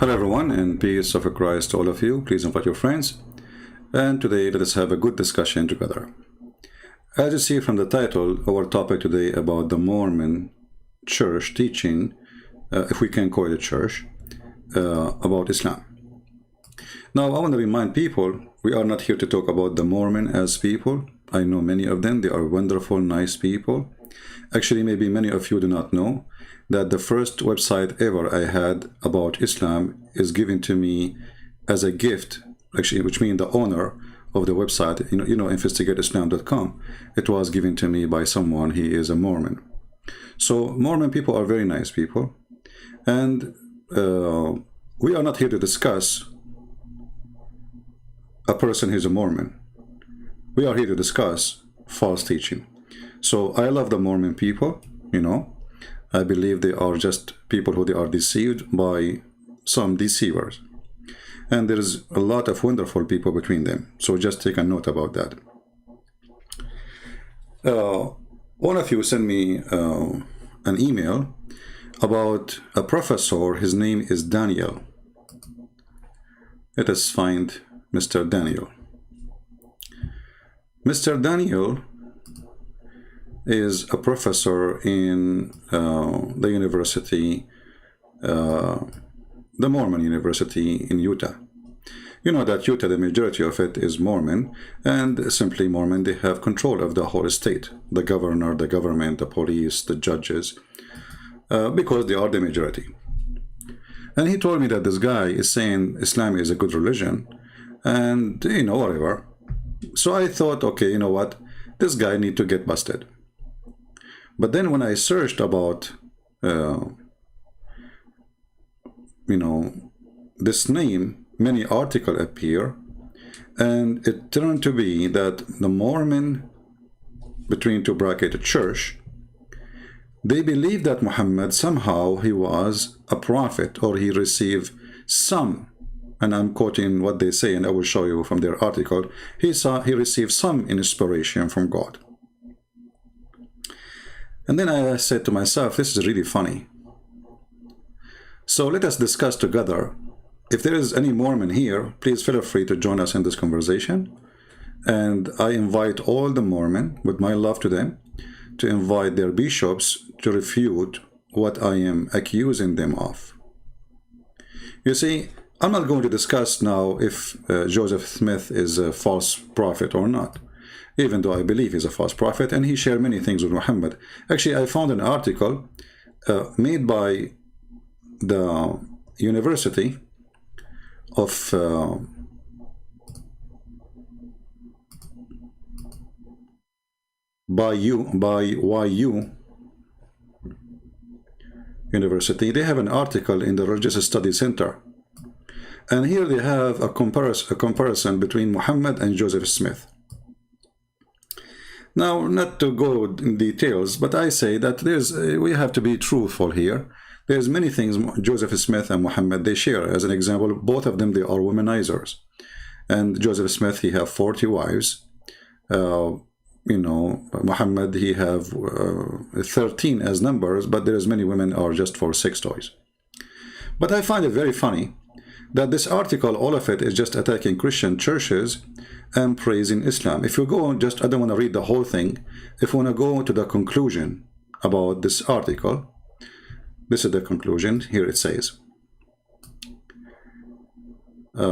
Hello everyone, and peace of Christ to all of you. Please invite your friends. And today let us have a good discussion together. As you see from the title, our topic today about the Mormon church teaching, if we can call it a church, about Islam. Now I want to remind people, we are not here to talk about the Mormon as people. I know many of them. They are wonderful, nice people. Actually, maybe many of you do not know that the first website ever I had about Islam is given to me as a gift, actually, which means the owner of the website, investigateislam.com. It was given to me by someone. He is a Mormon. So Mormon people are very nice people. And we are not here to discuss a person who's a Mormon. We are here to discuss false teaching. So I love the Mormon people, I believe they are just people who they are deceived by some deceivers. And there is a lot of wonderful people between them. So just take a note about that. One of you sent me an email about a professor. His name is Daniel. Let us find Mr. Daniel. Mr. Daniel is a professor in the university, the Mormon University in Utah. You know that Utah, the majority of it is Mormon, and simply Mormon, they have control of the whole state, the governor, the government, the police, the judges, because they are the majority. And he told me that this guy is saying Islam is a good religion, and, whatever. So I thought, okay, you know what, this guy need to get busted. But then when I searched about, this name, many articles appear, and it turned to be that the Mormon, between two brackets, church, they believe that Muhammad somehow he was a prophet, or he received some, and I'm quoting what they say, and I will show you from their article, he received some inspiration from God. And then I said to myself, this is really funny. So let us discuss together. If there is any Mormon here, please feel free to join us in this conversation. And I invite all the Mormon, with my love to them, to invite their bishops to refute what I am accusing them of. You see, I'm not going to discuss now if Joseph Smith is a false prophet or not, even though I believe he's a false prophet, and he shared many things with Muhammad. Actually, I found an article made by the University of by YU University. They have an article in the Religious Studies Center. And here they have a comparison between Muhammad and Joseph Smith. Now, not to go in details, but I say that we have to be truthful here. There's many things Joseph Smith and Muhammad, they share. As an example, both of them, they are womanizers. And Joseph Smith, he have 40 wives. Muhammad, he have 13 as numbers, but there's many women are just for sex toys. But I find it very funny that this article, all of it is just attacking Christian churches and praising Islam. If you go, I don't want to read the whole thing. If you want to go to the conclusion about this article, this is the conclusion. Here it says, I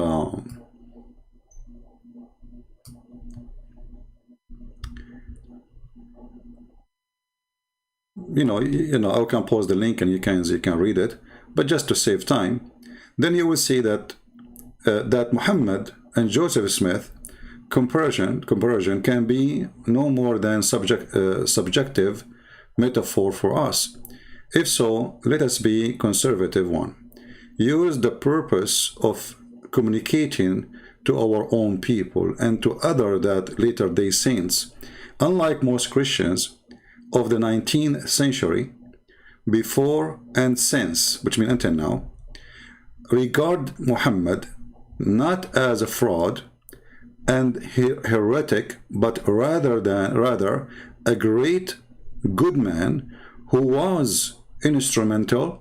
can post the link and you can read it, but just to save time, then you will see that that Muhammad and Joseph Smith comparison can be no more than subjective metaphor for us. If so, let us be conservative one. Use the purpose of communicating to our own people and to other that later day saints. Unlike most Christians of the 19th century, before and since, which means until now, regard Muhammad not as a fraud and heretic, but rather a great good man who was instrumental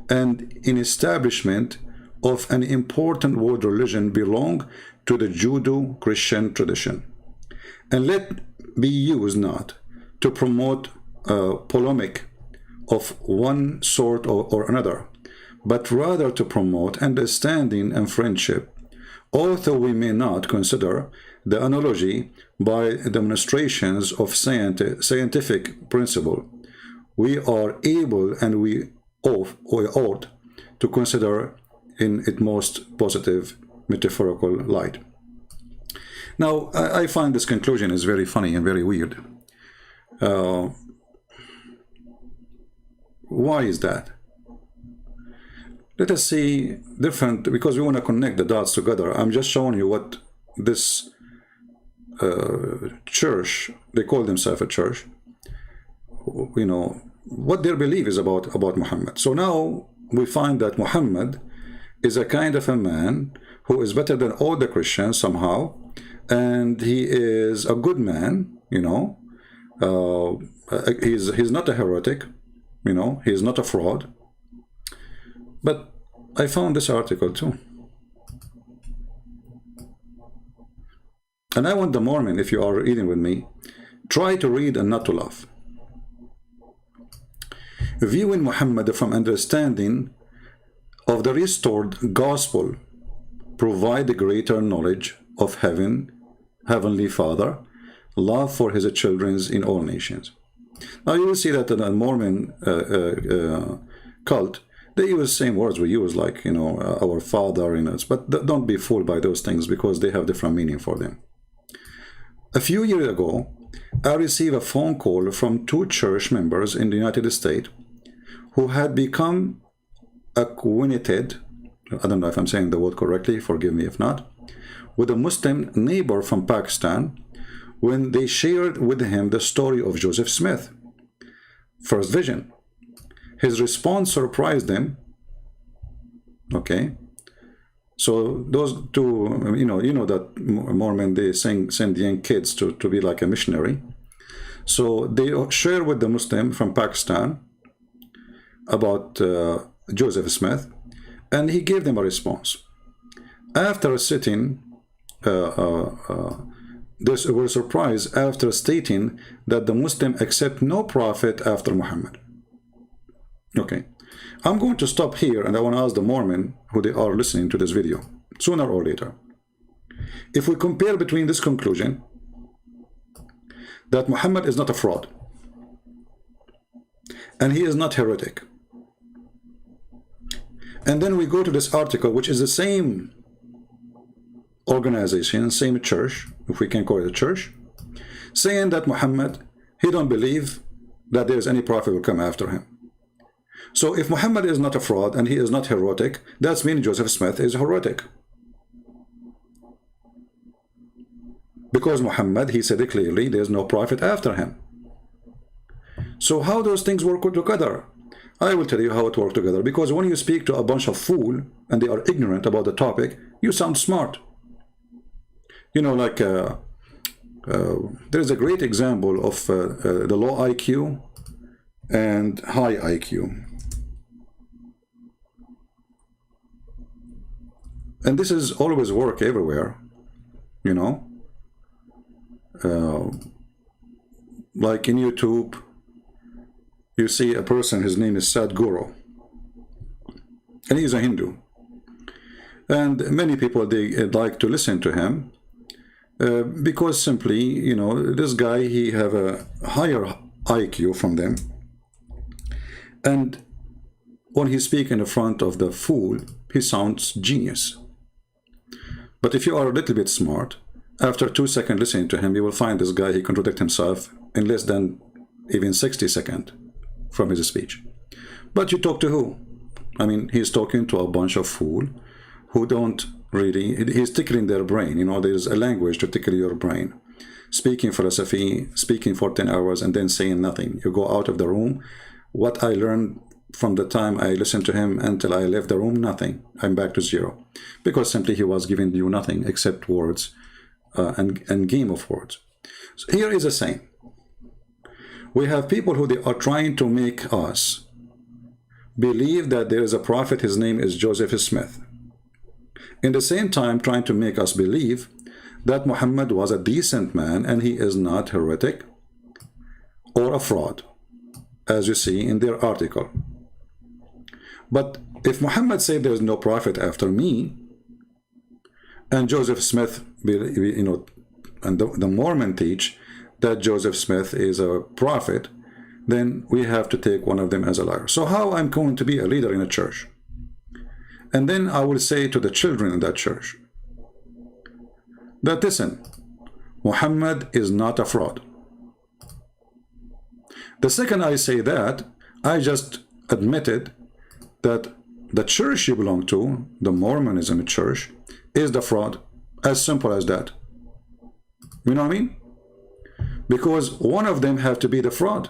and in establishment of an important world religion belong to the Judeo-Christian tradition, and let be used not to promote polemic of one sort or another, but rather to promote understanding and friendship. Although we may not consider the analogy by demonstrations of scientific principle, we are able and we ought to consider in its most positive metaphorical light. Now, I find this conclusion is very funny and very weird. Why is that? Let us see different, because we want to connect the dots together. I'm just showing you what this church, they call themselves a church, you know, what their belief is about Muhammad. So now we find that Muhammad is a kind of a man who is better than all the Christians somehow, and he is a good man, you know. He's not a heretic, you know, he's not a fraud. But I found this article too. And I want the Mormon, if you are reading with me, try to read and not to laugh. Viewing Muhammad from understanding of the restored gospel provide greater knowledge of Heavenly Father, love for his children in all nations. Now you will see that in the Mormon cult, they use the same words we use, like, you know, our Father, you know, but don't be fooled by those things because they have different meaning for them. A few years ago, I received a phone call from 2 church members in the United States who had become acquainted, I don't know if I'm saying the word correctly, forgive me if not, with a Muslim neighbor from Pakistan when they shared with him the story of Joseph Smith, first vision. His response surprised them. Okay, so those 2, you know that Mormon, they send young kids to be like a missionary. So they share with the Muslim from Pakistan about Joseph Smith, and he gave them a response. After sitting, they were surprised after stating that the Muslim accept no prophet after Muhammad. Okay, I'm going to stop here, and I want to ask the Mormon who they are listening to this video, sooner or later. If we compare between this conclusion, that Muhammad is not a fraud, and he is not heretic, and then we go to this article, which is the same organization, same church, if we can call it a church, saying that Muhammad, he don't believe that there is any prophet will come after him. So if Muhammad is not a fraud and he is not heretic, that means Joseph Smith is heretic. Because Muhammad, he said it clearly, there is no prophet after him. So how those things work together? I will tell you how it works together. Because when you speak to a bunch of fools and they are ignorant about the topic, you sound smart. You know, like there's a great example of the low IQ and high IQ. And this is always work everywhere, you know. Like in YouTube, you see a person, his name is Sadhguru, and he's a Hindu. And many people, they like to listen to him because simply, you know, this guy, he have a higher IQ from them. And when he speaks in the front of the fool, he sounds genius. But if you are a little bit smart, after 2 seconds listening to him, you will find this guy, he contradicts himself in less than even 60 seconds from his speech. But you talk to who? I mean, he's talking to a bunch of fools who don't really, he's tickling their brain. You know, there's a language to tickle your brain. Speaking philosophy, speaking for 10 hours and then saying nothing. You go out of the room. What I learned from the time I listened to him until I left the room, nothing. I'm back to zero. Because simply he was giving you nothing except words and game of words. So here is a saying. We have people who they are trying to make us believe that there is a prophet, his name is Joseph Smith. In the same time trying to make us believe that Muhammad was a decent man and he is not heretic or a fraud, as you see in their article. But if Muhammad said there is no prophet after me, and Joseph Smith, you know, and the Mormon teach that Joseph Smith is a prophet, then we have to take one of them as a liar. So how I'm going to be a leader in a church? And then I will say to the children in that church that, listen, Muhammad is not a fraud. The second I say that, I just admitted that the church you belong to, the Mormonism church, is the fraud. As simple as that. You know what I mean? Because one of them have to be the fraud.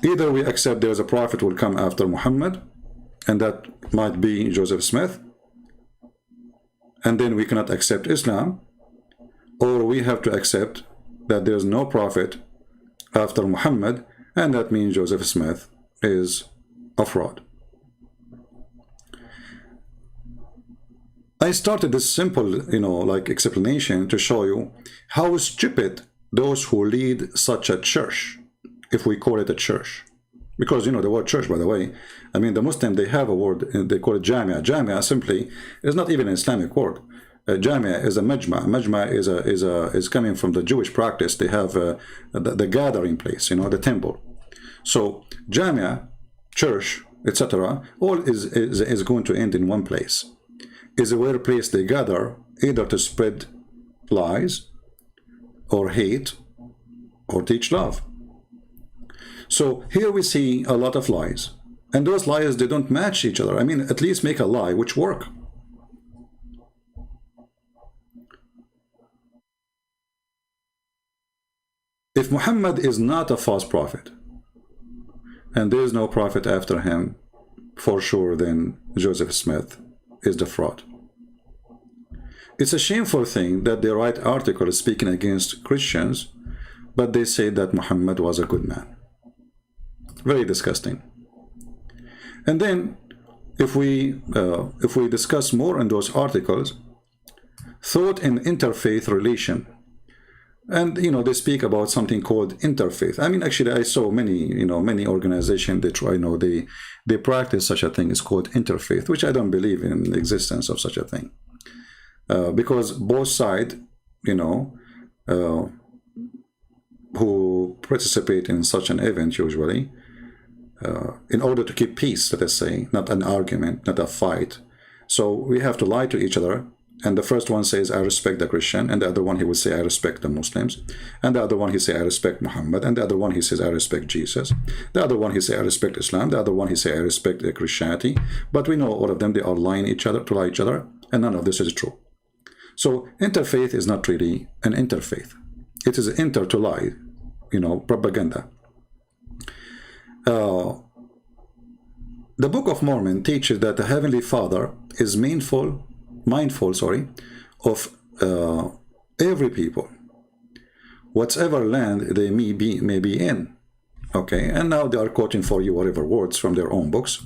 Either we accept there's a prophet will come after Muhammad, and that might be Joseph Smith, and then we cannot accept Islam, or we have to accept that there's no prophet after Muhammad, and that means Joseph Smith is a fraud. I started this simple, you know, like explanation to show you how stupid those who lead such a church, if we call it a church. Because, you know, the word church, by the way, I mean, the Muslim, they have a word, they call it Jamia. Jamia simply is not even an Islamic word. Jamia is a majma. Majma is coming from the Jewish practice. They have the gathering place, you know, the temple. So Jamia, church, etc., all is going to end in one place. Is where place they gather either to spread lies or hate or teach love. So here we see a lot of lies, and those lies, they don't match each other. I mean, at least make a lie which work. If Muhammad is not a false prophet and there is no prophet after him, for sure then Joseph Smith is the fraud. It's a shameful thing that they write articles speaking against Christians, but they say that Muhammad was a good man. Very disgusting. And then if we discuss more in those articles, thought in interfaith relation, and you know, they speak about something called interfaith. I mean, actually, I saw many organizations that try, they practice such a thing. It's called interfaith, which I don't believe in the existence of such a thing, because both sides, who participate in such an event usually, in order to keep peace, let us say, not an argument, not a fight. So we have to lie to each other. And the first one says, I respect the Christian. And the other one, he will say, I respect the Muslims. And the other one, he say, I respect Muhammad. And the other one, he says, I respect Jesus. The other one, he say, I respect Islam. The other one, he say, I respect Christianity. But we know all of them, they are lying to lie each other. And none of this is true. So interfaith is not really an interfaith. It is inter to lie, propaganda. The Book of Mormon teaches that the Heavenly Father is mindful of every people, whatever land they may be in. Okay, and now they are quoting for you whatever words from their own books,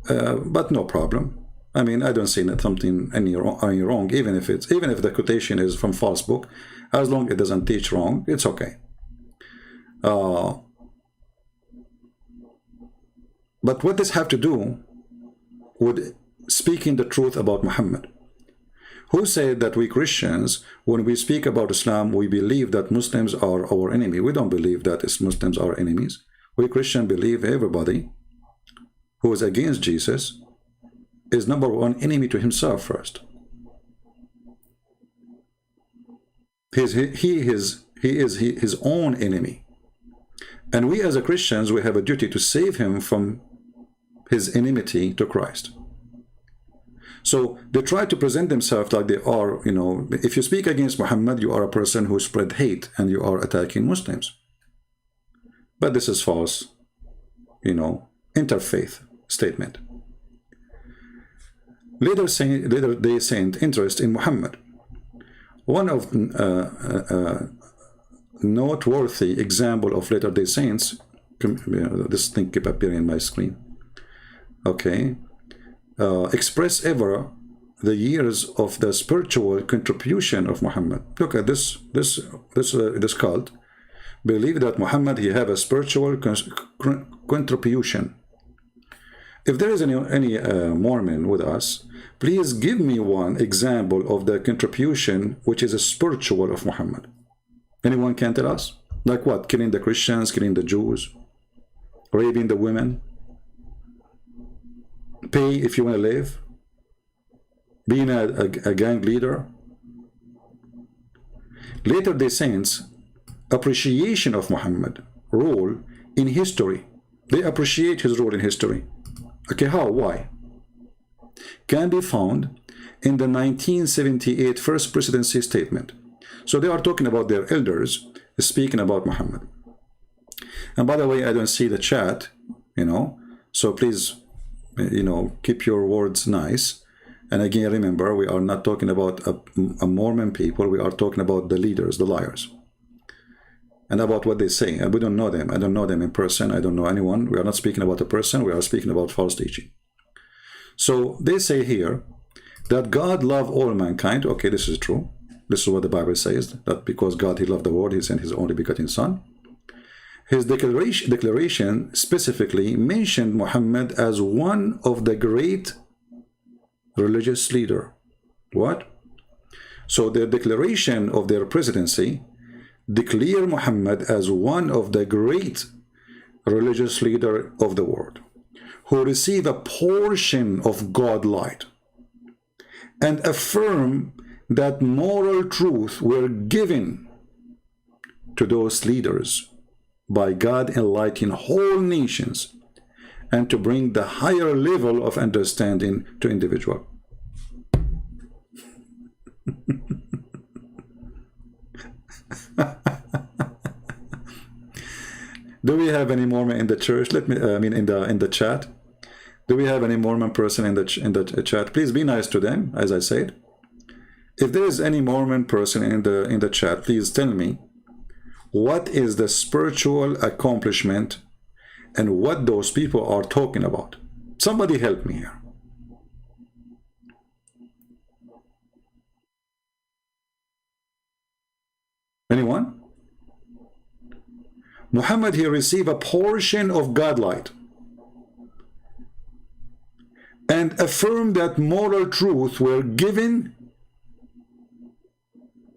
but no problem. I mean, I don't see something any wrong, even if the quotation is from false book, as long as it doesn't teach wrong, it's okay. But what does have to do with speaking the truth about Muhammad? Who said that we Christians, when we speak about Islam, we believe that Muslims are our enemy? We don't believe that Muslims are enemies. We Christians believe everybody who is against Jesus is number one enemy to himself first. He is his own enemy. And we as a Christians, we have a duty to save him from his enmity to Christ. So they try to present themselves like they are, if you speak against Muhammad, you are a person who spread hate and you are attacking Muslims. But this is false, interfaith statement. Later they sent interest in Muhammad. One of noteworthy example of Latter-day Saints, this thing keep appearing on my screen. okay, express ever the years of the spiritual contribution of Muhammad. Look at this cult believe that Muhammad, he have a spiritual contribution. If there is any Mormon with us, please give me one example of the contribution which is a spiritual of Muhammad. Anyone can tell us? Like what? Killing the Christians, killing the Jews, raping the women, pay if you want to live, being a gang leader. Latter-day Saints appreciation of Muhammad role in history. They appreciate his role in history. Okay, how? Why? Can be found in the 1978 First Presidency Statement. So they are talking about their elders speaking about Muhammad. And by the way, I don't see the chat, so please, keep your words nice. And again, remember, we are not talking about a Mormon people. We are talking about the leaders, the liars, and about what they say. And we don't know them. I don't know them in person. I don't know anyone. We are not speaking about a person. We are speaking about false teaching. So they say here that God loved all mankind. Okay, this is true. This is what the Bible says, that because God, he loved the world, he sent his only begotten son. His declaration specifically mentioned Muhammad as one of the great religious leader. What? So their declaration of their presidency declare Muhammad as one of the great religious leader of the world, who receive a portion of God light, and affirm that moral truth were given to those leaders by God enlightening whole nations, and to bring the higher level of understanding to individual. Do we have any Mormon in the church? Let me, in the chat. Do we have any Mormon person in the chat? Please be nice to them, as I said. If there is any Mormon person in the chat, please tell me what is the spiritual accomplishment and what those people are talking about. Somebody help me here. Anyone? Muhammad, he received a portion of God light and affirmed that moral truth were given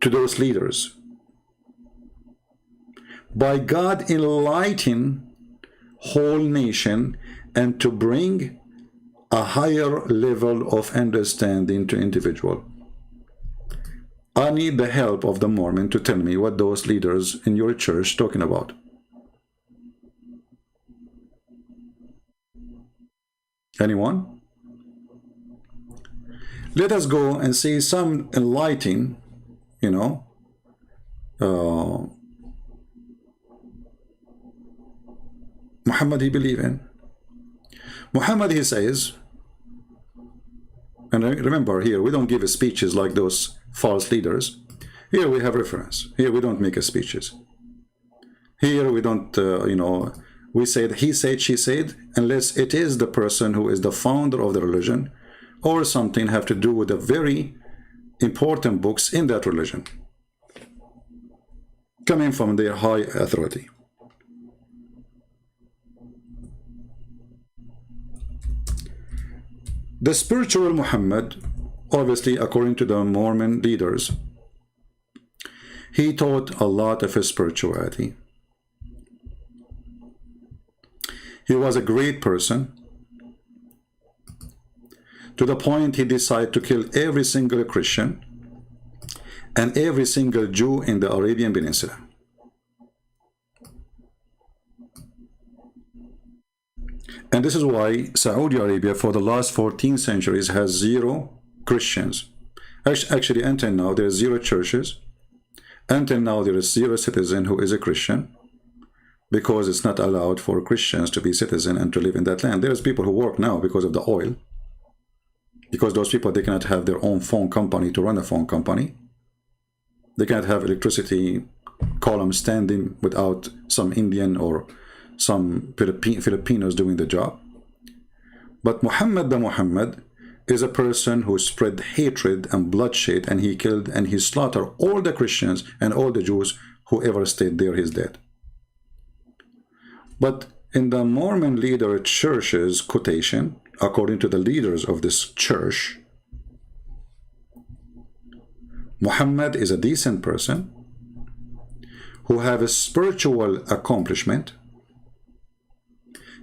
to those leaders by God enlightening whole nation, and to bring a higher level of understanding to individual. I need the help of the Mormon to tell me what those leaders in your church talking about. Anyone? Let us go and see some enlightening, Muhammad he believe in. Muhammad, he says, and remember here, we don't give speeches like those false leaders. Here we have reference. Here we don't make speeches. Here we don't, we said, he said, she said, unless it is the person who is the founder of the religion or something have to do with the very important books in that religion, coming from their high authority. The spiritual Muhammad, obviously according to the Mormon leaders, he taught a lot of his spirituality. He was a great person, to the point he decided to kill every single Christian and every single Jew in the Arabian Peninsula. And this is why Saudi Arabia for the last 14 centuries has 0 Christians. Actually, until now, there are 0 churches. Until now, there is 0 citizen who is a Christian, because it's not allowed for Christians to be citizen and to live in that land. There's people who work now because of the oil, because those people, they cannot have their own phone company to run a phone company. They cannot have electricity column standing without some Indian or some Filipinos doing the job. But Muhammad the Muhammad is a person who spread hatred and bloodshed, and he killed and he slaughtered all the Christians and all the Jews. Whoever stayed there, he's dead. But in the Mormon leader church's quotation, according to the leaders of this church, Muhammad is a decent person who have a spiritual accomplishment.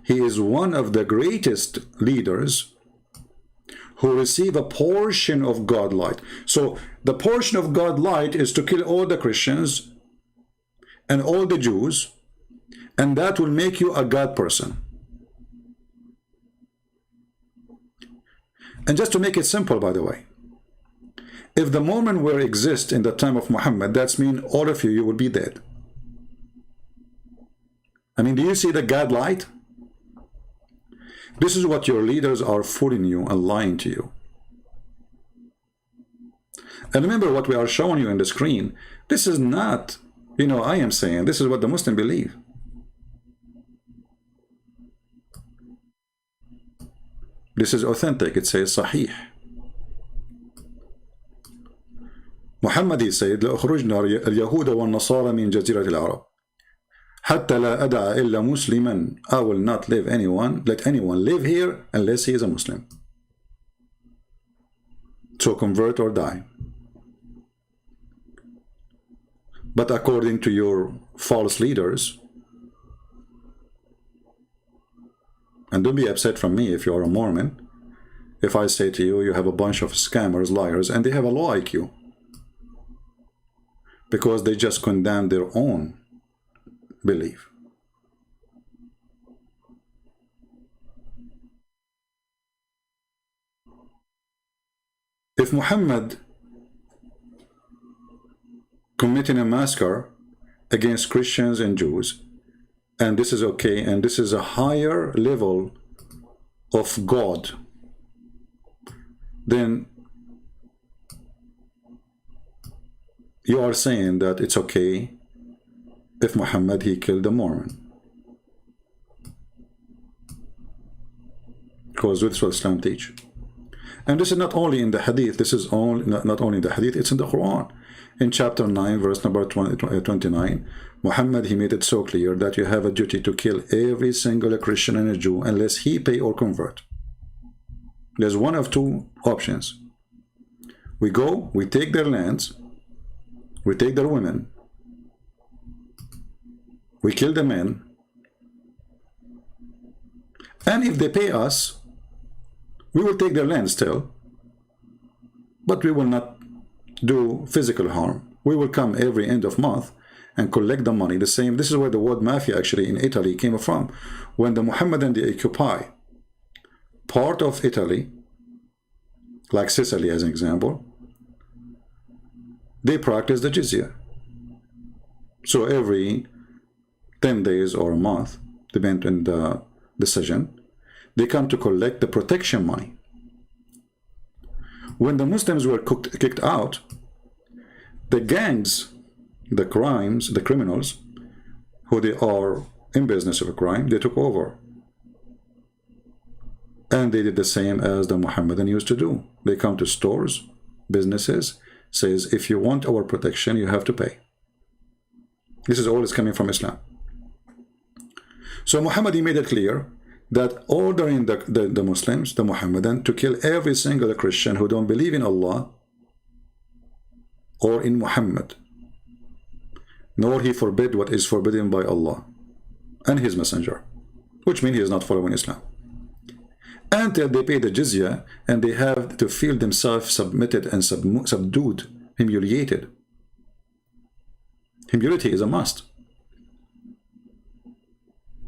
He is one of the greatest leaders who receive a portion of God light. So the portion of God light is to kill all the Christians and all the Jews, and that will make you a God person. And just to make it simple, by the way, if the Mormon were exist in the time of Muhammad, that's mean all of you will be dead. I mean, do you see the God light? This is what your leaders are fooling you and lying to you. And remember what we are showing you on the screen. This is not, I am saying, this is what the Muslims believe. This is authentic. It says Sahih. Muhammad, he said, لأخرجنا اليهود والنصارى من جزيرة العرب حتى لا أدع إلا مسلما. I will not let anyone live here unless he is a Muslim. So convert or die. But according to your false leaders, and don't be upset from me if you are a Mormon, if I say to you, you have a bunch of scammers, liars, and they have a low IQ. Because they just condemn their own belief. If Muhammad committing a massacre against Christians and Jews, and this is okay, and this is a higher level of God, then you are saying that it's okay if Muhammad, he killed a Mormon. Because this is what Islam teach. And this is not only in the Hadith, this is not only in the Hadith, it's in the Quran. In chapter 9, verse number 29, Muhammad, he made it so clear that you have a duty to kill every single Christian and a Jew unless he pay or convert. There's one of two options. We go, we take their lands, we take their women, we kill the men, and if they pay us, we will take their land still, but we will not do physical harm. We will come every end of month and collect the money. The same, this is where the word mafia actually in Italy came from. When the Mohammedan, they occupy part of Italy, like Sicily as an example, they practice the jizya. So every 10 days or a month, depending on the decision, they come to collect the protection money. When the Muslims were kicked out, the gangs, the crimes, the criminals, who they are in business of a crime, they took over. And they did the same as the Mohammedan used to do. They come to stores, businesses, says, if you want our protection, you have to pay. This is all is coming from Islam. So Muhammad, he made it clear that ordering the Muslims, the Mohammedan, to kill every single Christian who don't believe in Allah or in Muhammad, nor he forbid what is forbidden by Allah and his messenger, which means he is not following Islam, until they pay the jizya and they have to feel themselves submitted and subdued, humiliated. Humility is a must.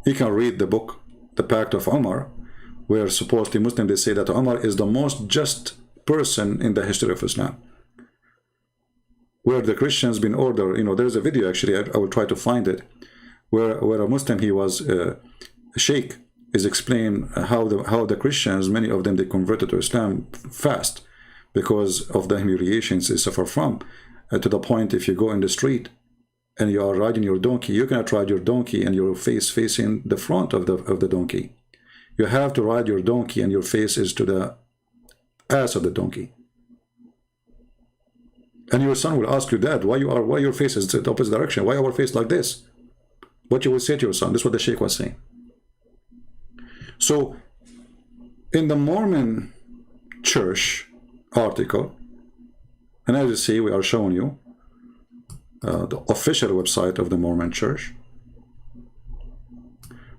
You can read the book The Pact of Umar, where supposedly Muslims, they say that Umar is the most just person in the history of Islam. Where the Christians been ordered, there's a video actually, I will try to find it, where a Muslim, he was a sheikh, is explained how the Christians, many of them, they converted to Islam fast because of the humiliations they suffer from, to the point if you go in the street and you are riding your donkey, you cannot ride your donkey and your face facing the front of the donkey. You have to ride your donkey and your face is to the ass of the donkey. And your son will ask you, Dad, why your face is the opposite direction? Why our face like this? What you will say to your son. This is what the Sheikh was saying. So, in the Mormon Church article, and as you see, we are showing you the official website of the Mormon Church.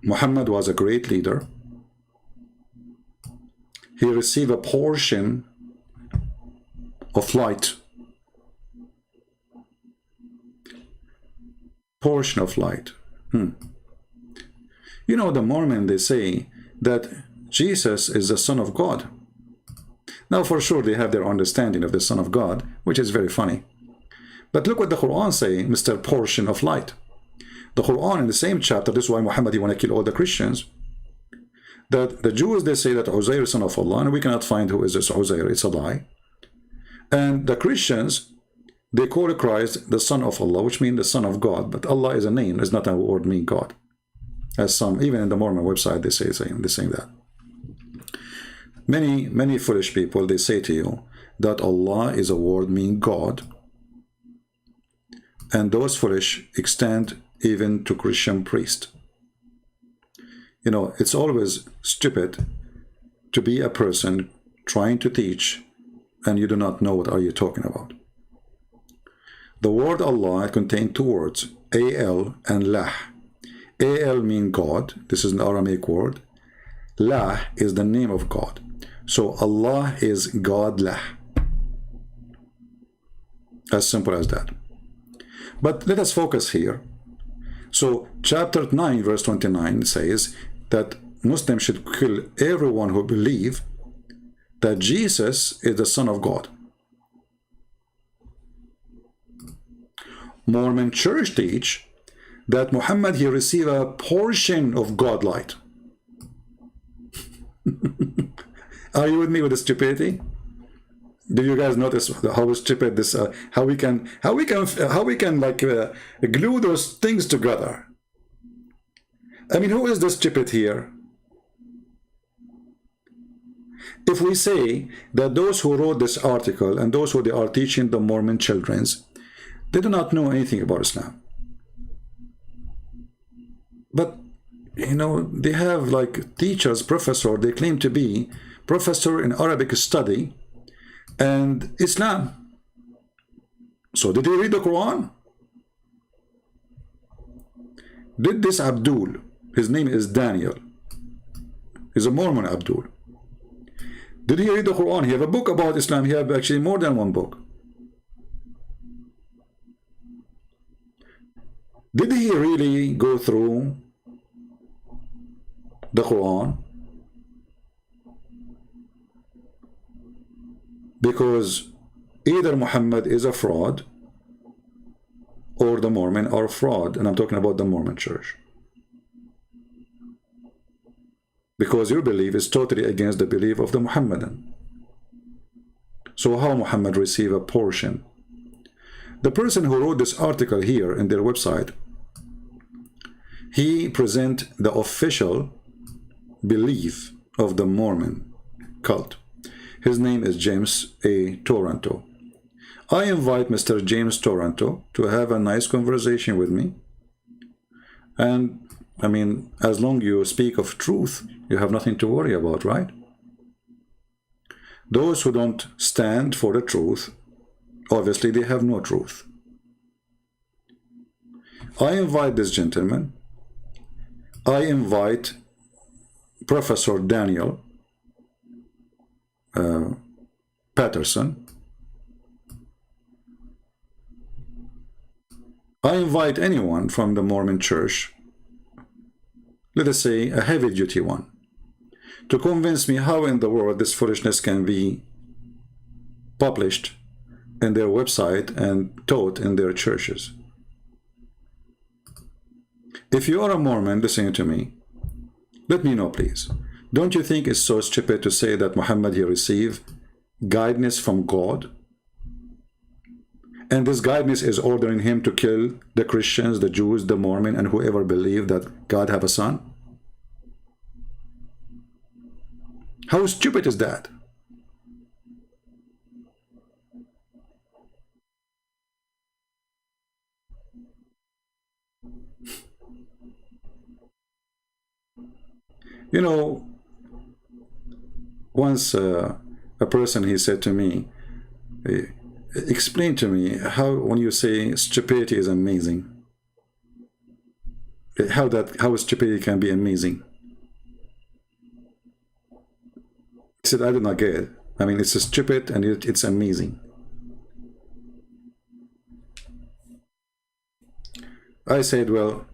Muhammad was a great leader. He received a portion of light. Portion of light. You know, the Mormon, they say that Jesus is the Son of God. Now, for sure, they have their understanding of the Son of God, which is very funny. But look what the Quran say, Mr. Portion of light. The Quran in the same chapter, this is why Muhammad, he want to kill all the Christians, that the Jews, they say that Uzair is son of Allah, and we cannot find who is this Uzair, it's a lie. And the Christians, they call Christ the Son of Allah, which means the Son of God, but Allah is a name, it's not a word mean God. As some, even in the Mormon website, they're saying that. Many foolish people, they say to you that Allah is a word mean God, and those foolish extend even to Christian priests. You know, it's always stupid to be a person trying to teach and you do not know what are you talking about. The word Allah contains two words, Al and Lah. Al means God, this is an Aramaic word. Lah is the name of God. So Allah is God Lah. As simple as that. But let us focus here. So chapter 9 verse 29 says that Muslims should kill everyone who believe that Jesus is the Son of God. Mormon Church teach that Muhammad, he received a portion of God light. Are you with me with the stupidity? Do you guys notice how stupid this? How we can like glue those things together? I mean, who is the stupid here? If we say that those who wrote this article and those who they are teaching the Mormon childrens, they do not know anything about Islam. But you know, they have like teachers, professor, they claim to be professor in Arabic study and Islam. So did he read the Quran? Did this Abdul, his name is Daniel, he's a Mormon Abdul, did he read the Quran? He have a book about Islam. He have actually more than one book. Did he really go through the Quran? Because either Muhammad is a fraud or the Mormon are a fraud, and I'm talking about the Mormon Church. Because your belief is totally against the belief of the Muhammadan. So how Muhammad receive a portion? The person who wrote this article here in their website, he present the official belief of the Mormon cult. His name is James A. Toronto. I invite Mr. James Toronto to have a nice conversation with me. And I mean, as long as you speak of truth, you have nothing to worry about, right? Those who don't stand for the truth, obviously they have no truth. I invite this gentleman. I invite Professor Daniel Patterson. I invite anyone from the Mormon Church, let us say a heavy-duty one, to convince me how in the world this foolishness can be published in their website and taught in their churches. If you are a Mormon listening to me, let me know, please. Don't you think it's so stupid to say that Muhammad, he received guidance from God? And this guidance is ordering him to kill the Christians, the Jews, the Mormon, and whoever believe that God have a son? How stupid is that? You know, once a person, he said to me, explain to me how when you say stupidity is amazing, how stupidity can be amazing. He said, I did not get it. I mean, it's stupid and it's amazing. I said, well,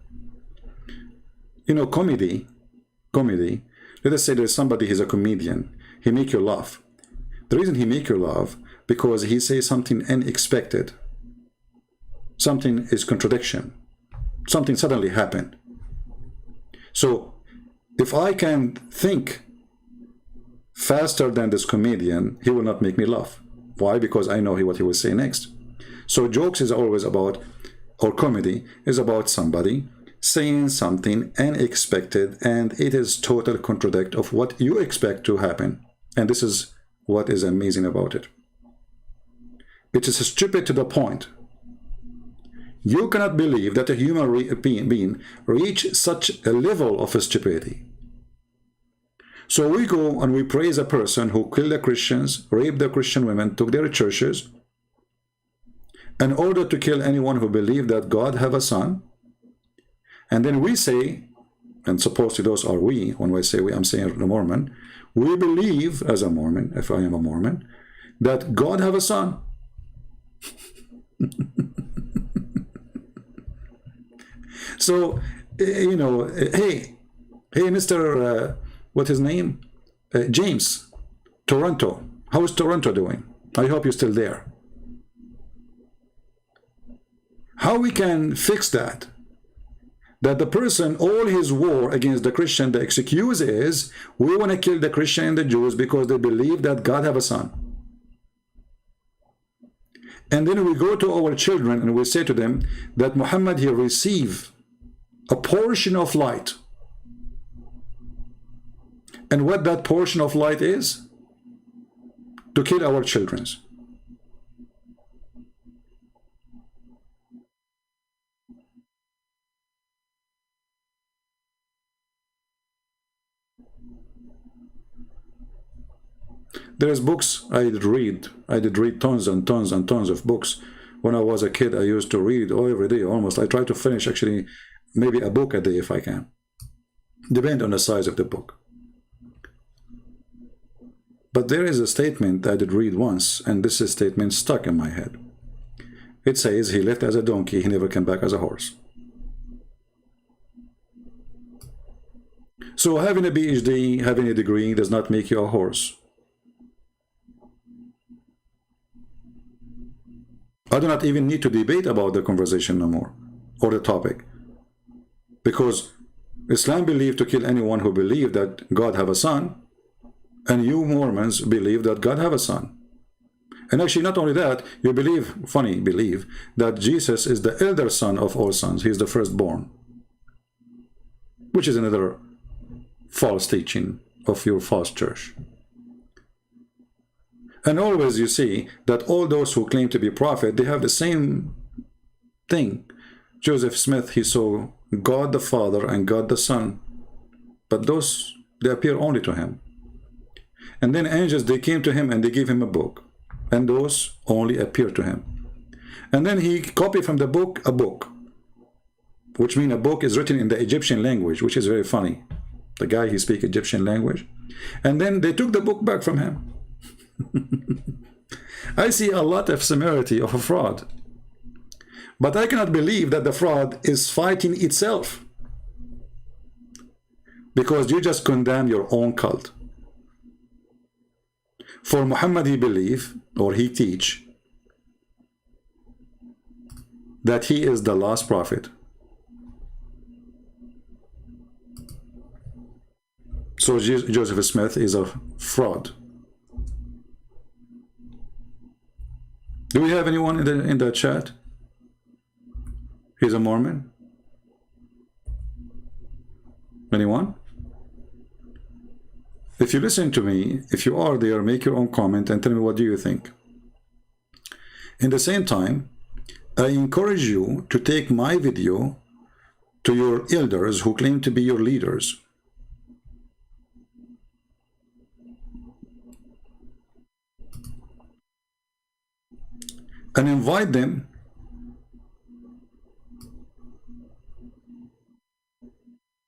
you know, comedy, let us say there's somebody, he's a comedian, he make you laugh. The reason he make you laugh, because he says something unexpected. Something is contradiction. Something suddenly happened. So, if I can think faster than this comedian, he will not make me laugh. Why? Because I know what he will say next. So jokes is always about, or comedy is about somebody saying something unexpected, and it is total contradict of what you expect to happen. And this is what is amazing about it. It is stupid to the point. You cannot believe that a human being reach such a level of stupidity. So we go and we praise a person who killed the Christians, raped the Christian women, took their churches, in order to kill anyone who believed that God have a son. And then we say, and supposedly those are we, when I say we, I'm saying the Mormon, we believe as a Mormon, if I am a Mormon, that God have a son. So, you know, hey, Mr. What's his name? James, Toronto. How is Toronto doing? I hope you're still there. How we can fix that? That the person, all his war against the Christian, the excuse is, we want to kill the Christian and the Jews because they believe that God have a son. And then we go to our children and we say to them that Muhammad, he received a portion of light. And what that portion of light is? To kill our children. There's books I did read. I did read tons and tons and tons of books. When I was a kid, I used to read every day almost. I try to finish actually maybe a book a day if I can. Depend on the size of the book. But there is a statement I did read once, and this is statement stuck in my head. It says, he left as a donkey, he never came back as a horse. So having a PhD, having a degree does not make you a horse. I do not even need to debate about the conversation no more, or the topic. Because Islam believed to kill anyone who believed that God have a son, and you Mormons believe that God have a son. And actually not only that, you believe that Jesus is the elder son of all sons. He is the firstborn. Which is another false teaching of your false church. And always you see that all those who claim to be prophet, they have the same thing. Joseph Smith, he saw God the Father and God the Son. But those, they appear only to him. And then angels, they came to him and they gave him a book. And those only appear to him. And then he copied from the book a book. Which means a book is written in the Egyptian language, which is very funny. The guy, he speaks Egyptian language. And then they took the book back from him. I see a lot of similarity of a fraud. But I cannot believe that the fraud is fighting itself. Because you just condemn your own cult. For Muhammad, he believe, or he teach, that he is the last prophet. So Joseph Smith is a fraud. Do we have anyone in the chat? He's a Mormon? Anyone? If you listen to me, if you are there, make your own comment and tell me what do you think. In the same time, I encourage you to take my video to your elders who claim to be your leaders. And invite them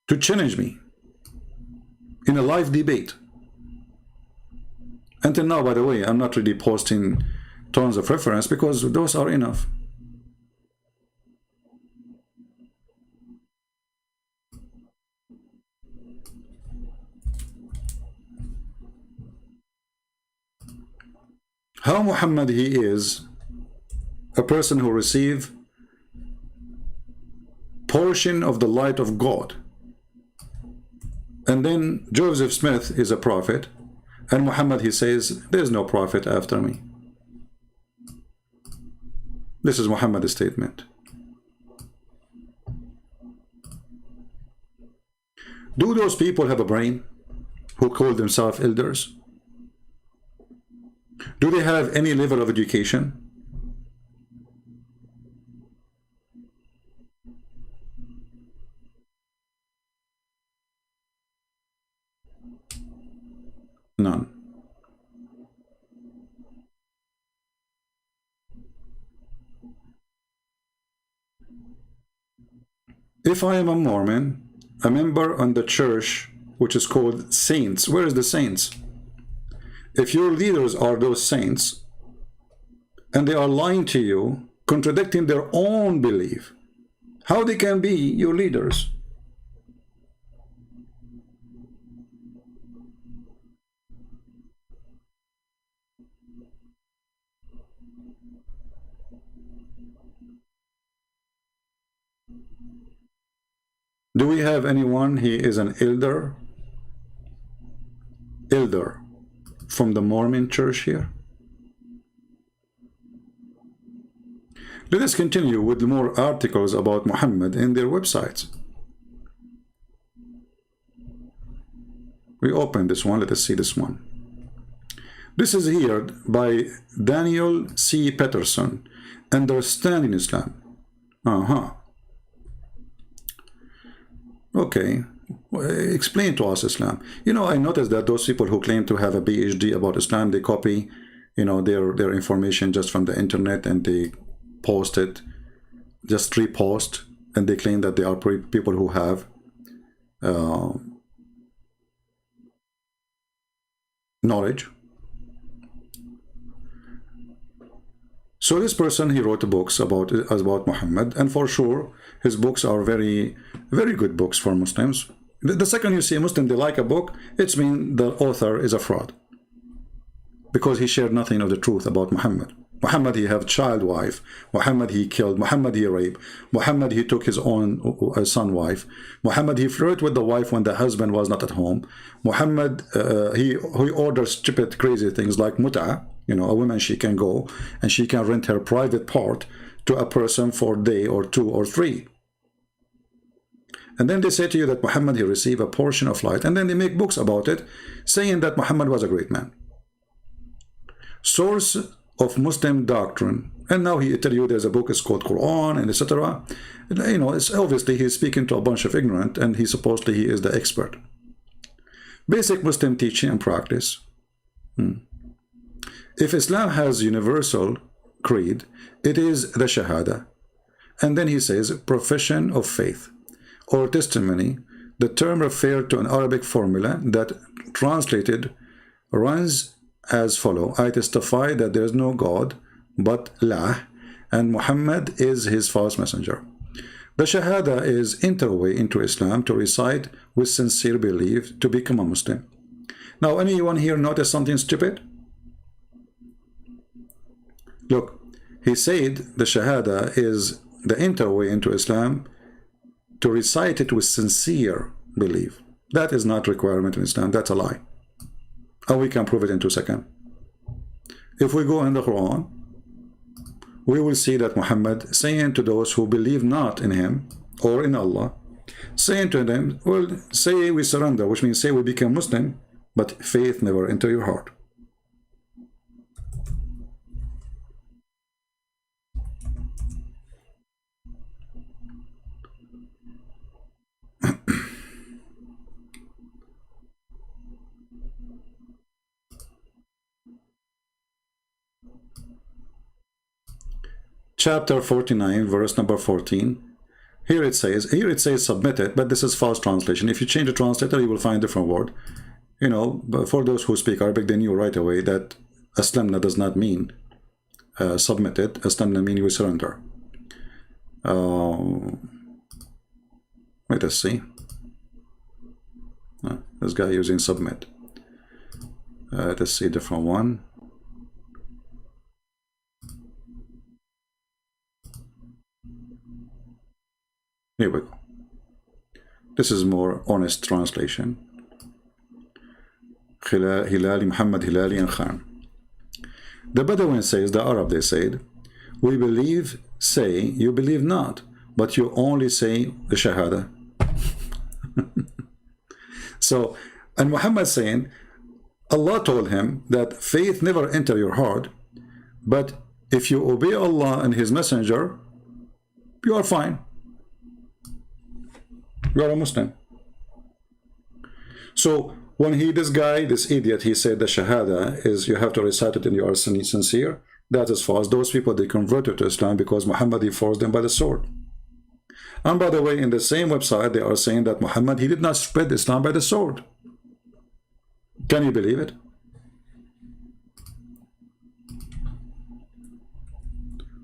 to challenge me in a live debate. Until now, by the way, I'm not really posting tons of reference because those are enough. How Muhammad he is a person who received portion of the light of God. And then Joseph Smith is a prophet, and Muhammad he says, there's no prophet after me. This is Muhammad's statement. Do those people have a brain who call themselves elders? Do they have any level of education? None. If I am a Mormon, a member on the church which is called saints, where is the saints? If your leaders are those saints and they are lying to you, contradicting their own belief, how they can be your leaders? Do we have anyone he is an elder from the Mormon church here? Let us continue with more articles about Muhammad in their websites. We open this one. Let us see this one. This is here by Daniel C. Peterson, Understanding Islam. Okay, explain to us Islam. You know, I noticed that those people who claim to have a PhD about Islam, they copy, you know, their information just from the internet and they post it, just repost, and they claim that they are people who have knowledge. So this person, he wrote books about Muhammad, and for sure his books are very, very good books for Muslims. The second you see a Muslim, they like a book, it's mean the author is a fraud, because he shared nothing of the truth about Muhammad. Muhammad, he have child wife. Muhammad, he killed. Muhammad, he raped. Muhammad, he took his own son wife. Muhammad, he flirted with the wife when the husband was not at home. Muhammad, he orders stupid, crazy things like mut'a. You know, a woman, she can go and she can rent her private part to a person for a day or 2 or 3. And then they say to you that Muhammad, he received a portion of light. And then they make books about it, saying that Muhammad was a great man. Source of Muslim doctrine. And now he tell you there's a book, it's called Quran, and etc. You know, it's obviously he's speaking to a bunch of ignorant, and he supposedly he is the expert. Basic Muslim teaching and practice. If Islam has universal creed, it is the Shahada. And then he says, profession of faith or testimony. The term referred to an Arabic formula that translated runs as follow: I testify that there is no God but Allah, and Muhammad is his false messenger. The Shahada is interway into Islam to recite with sincere belief to become a Muslim. Now, anyone here notice something stupid? Look, he said the Shahada is the interway into Islam to recite it with sincere belief. That is not requirement in Islam. That's a lie. And we can prove it in 2 seconds. If we go in the Quran, we will see that Muhammad saying to those who believe not in him or in Allah, saying to them, well, say we surrender, which means say we become Muslim, but faith never enter your heart. Chapter 49, verse number 14. Here it says submit it, but this is false translation. If you change the translator, you will find a different word. You know, but for those who speak Arabic, they knew right away that aslamna does not mean submit it. Aslamna mean you surrender. Let us see. This guy using submit. Let's see a different one. Here we go. This is more honest translation. Hilali, Muhammad Hilali and Khan. The Bedouin says, the Arab they said, we believe, say, you believe not, but you only say the Shahada. So, and Muhammad saying, Allah told him that faith never enter your heart, but if you obey Allah and His Messenger, you are fine. You are a Muslim. So when this idiot, he said the Shahada is you have to recite it and you are sincere, that is false. Those people, they converted to Islam because Muhammad, he forced them by the sword. And by the way, in the same website, they are saying that Muhammad, he did not spread Islam by the sword. Can you believe it?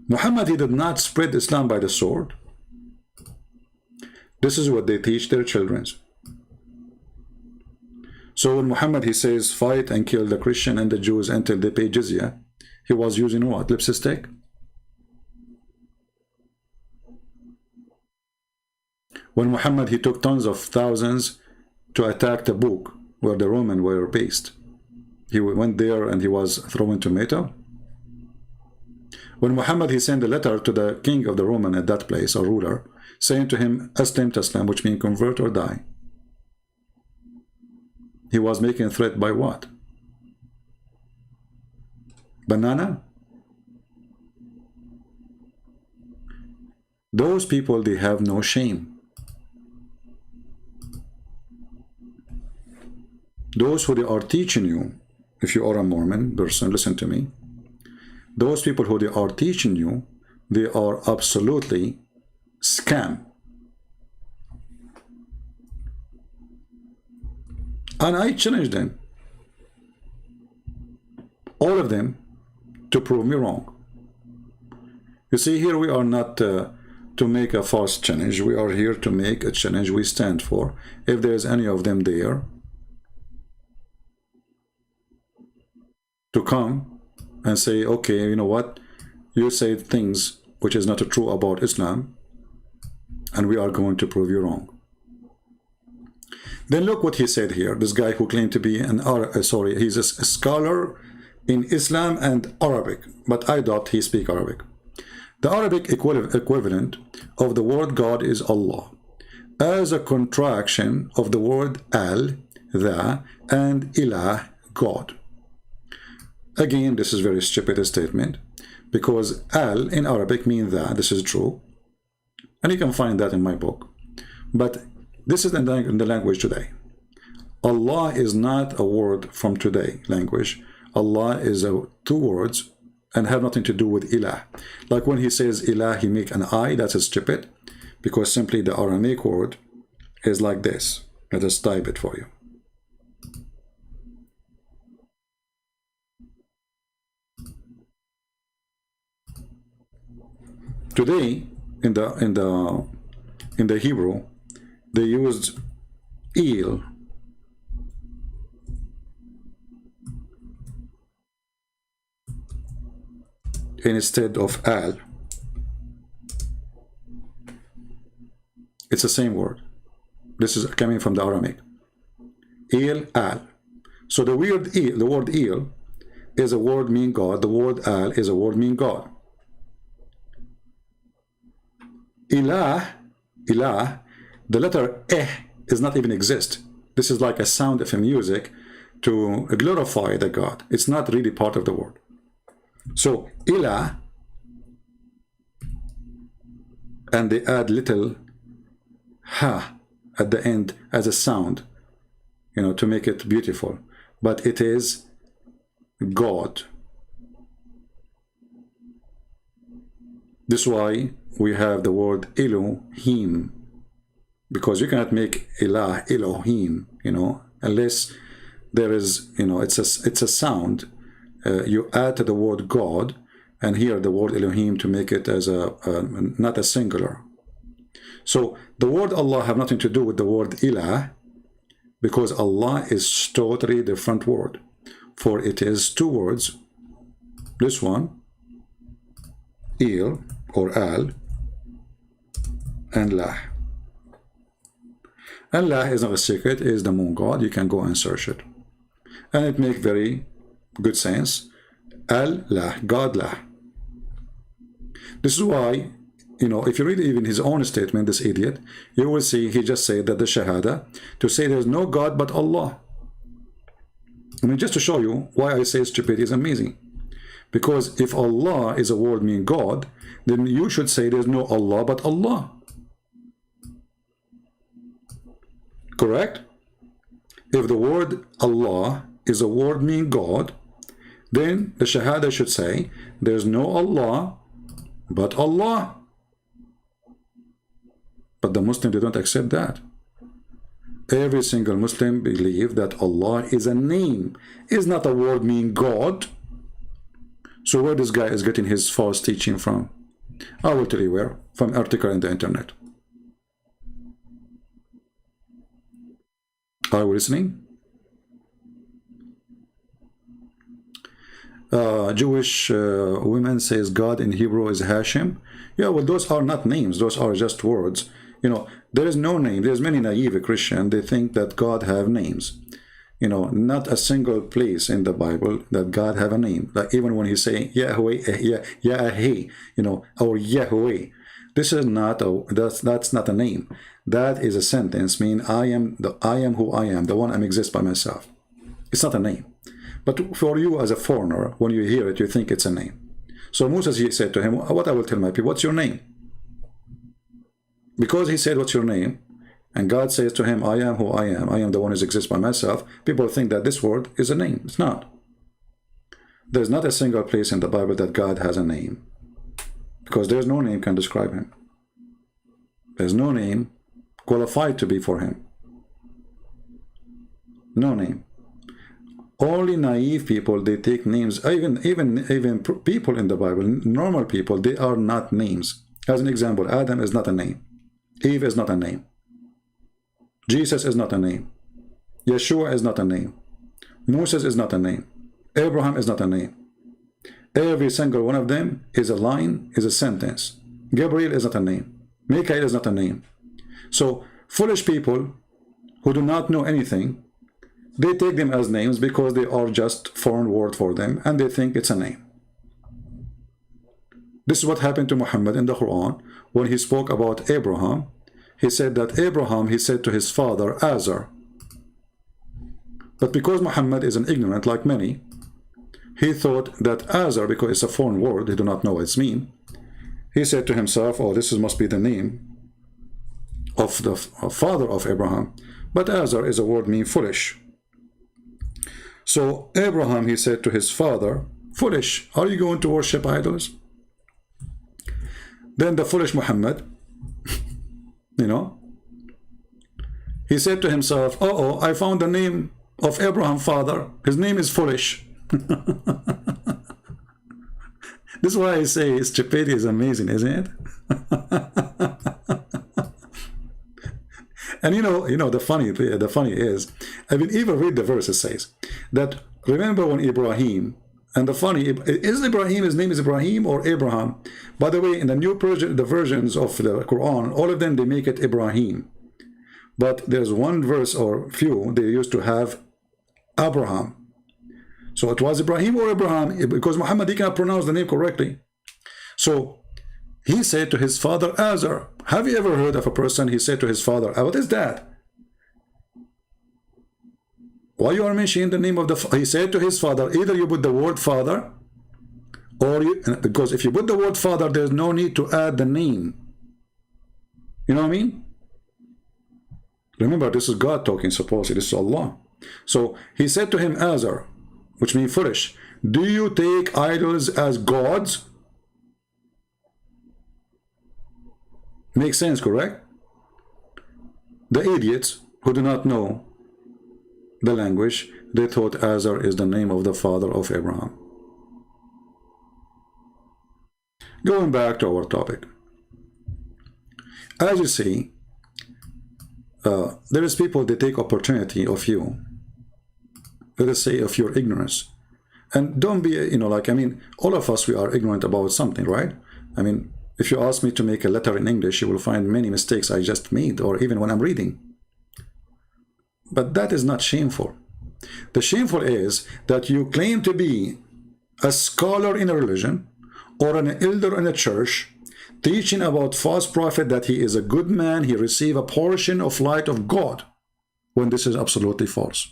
Muhammad, he did not spread Islam by the sword. This is what they teach their children. So when Muhammad, he says, fight and kill the Christian and the Jews until they pay jizya, he was using what? Lipstick? When Muhammad, he took tons of thousands to attack the book where the Romans were based, he went there and he was throwing tomato. When Muhammad, he sent a letter to the king of the Roman at that place, or ruler, saying to him, Aslim Taslam, which means convert or die. He was making a threat by what? Banana? Those people, they have no shame. Those who they are teaching you, if you are a Mormon person, listen to me. Those people who they are teaching you, they are absolutely scam. And I challenge them, all of them, to prove me wrong. You see, here we are not to make a false challenge. We are here to make a challenge we stand for. If there is any of them there to come and say, okay, you know what, you say things which is not true about Islam, and we are going to prove you wrong. Then look what he said here. This guy who claimed to be he's a scholar in Islam and Arabic, but I doubt he speaks Arabic. The Arabic equivalent of the word God is Allah, as a contraction of the word al, the, and ilah, God. Again, this is very stupid statement, because al in Arabic means that. This is true, and you can find that in my book. But this is in the language today. Allah is not a word from today language. Allah is two words and have nothing to do with ilah. Like when he says ilah, he make an I, that's stupid, because simply the Aramaic word is like this. Let us type it for you. Today, in the Hebrew, they used il instead of al. It's the same word. This is coming from the Aramaic. Il, al. So the word il is a word mean God. The word al is a word mean God. Ilah, the letter eh does not even exist. This is like a sound of a music to glorify the God. It's not really part of the word. So ilah, and they add little ha at the end as a sound, you know, to make it beautiful. But it is God. This is why we have the word Elohim, because you cannot make ilah Elohim, you know, unless there is, you know, it's a sound. You add to the word God, and here the word Elohim to make it as a not a singular. So the word Allah have nothing to do with the word ilah, because Allah is totally different word, for it is two words. This one, il or al, and lah. And lah is not a secret, it is the moon god. You can go and search it, and it makes very good sense. Al-lah, God-lah. This is why, you know, if you read even his own statement, this idiot, you will see he just said that the Shahada, to say there's no God but Allah. I mean, just to show you why I say stupid is amazing. Because if Allah is a word meaning God, then you should say there's no Allah but Allah. Correct? If the word Allah is a word meaning God, then the Shahada should say there's no Allah but Allah. But the Muslim, they don't accept that. Every single Muslim believe that Allah is a name, is not a word meaning God. So where this guy is getting his false teaching from? I will tell you where. From an article in the internet. Are you listening? Jewish women says God in Hebrew is Hashem. Yeah, well, those are not names. Those are just words. You know, there is no name. There's many naive Christians. They think that God have names. You know, not a single place in the Bible that God have a name. Like even when he say Yahweh, Yahweh, you know, or Yahweh, this is not a that's not a name. That is a sentence. Mean I am who I am. The one I exist by myself. It's not a name. But for you as a foreigner, when you hear it, you think it's a name. So Moses, he said to him, what I will tell my people, what's your name? Because he said, what's your name? And God says to him, I am who I am the one who exists by myself. People think that this word is a name. It's not. There's not a single place in the Bible that God has a name. Because there's no name can describe him. There's no name qualified to be for him. No name. Only naive people, they take names. Even people in the Bible, normal people, they are not names. As an example, Adam is not a name. Eve is not a name. Jesus is not a name. Yeshua is not a name. Moses is not a name. Abraham is not a name. Every single one of them is a line, is a sentence. Gabriel is not a name. Michael is not a name. So foolish people who do not know anything, they take them as names because they are just foreign word for them, and they think it's a name. This is what happened to Muhammad in the Quran when he spoke about Abraham. He said that Abraham, he said to his father, Azar. But because Muhammad is an ignorant like many, he thought that Azar, because it's a foreign word, he do not know what it's mean. He said to himself, oh, this must be the name of the father of Abraham. But Azar is a word mean foolish. So Abraham, he said to his father, foolish, are you going to worship idols? Then the foolish Muhammad, you know, he said to himself, uh-oh, I found the name of Abraham father. His name is foolish. This is why I say stupidity is amazing, isn't it? And you know the funny is, I mean, even read the verse. It says that remember when Ibrahim, and the funny is Ibrahim, his name is Ibrahim or Abraham. By the way, in the new the versions of the Quran, all of them they make it Ibrahim, but there's one verse or few they used to have Abraham. So it was Ibrahim or Abraham because Muhammad he cannot pronounce the name correctly. So he said to his father Azar. Have you ever heard of a person he said to his father, what is that? Why you are mentioning the name of the... He said to his father, either you put the word father, or you... Because if you put the word father, there's no need to add the name. You know what I mean? Remember, this is God talking, supposedly. This is Allah. So he said to him, Azar, which means foolish, do you take idols as gods? Makes sense, correct? The idiots who do not know the language, they thought Azar is the name of the father of Abraham. Going back to our topic. As you see, there is people, they take opportunity of you, let us say of your ignorance. And don't be, you know, like, I mean, all of us, we are ignorant about something, right? I mean, if you ask me to make a letter in English, you will find many mistakes I just made, or even when I'm reading. But that is not shameful. The shameful is that you claim to be a scholar in a religion or an elder in a church, teaching about false prophet that he is a good man, he receive a portion of light of God, when this is absolutely false.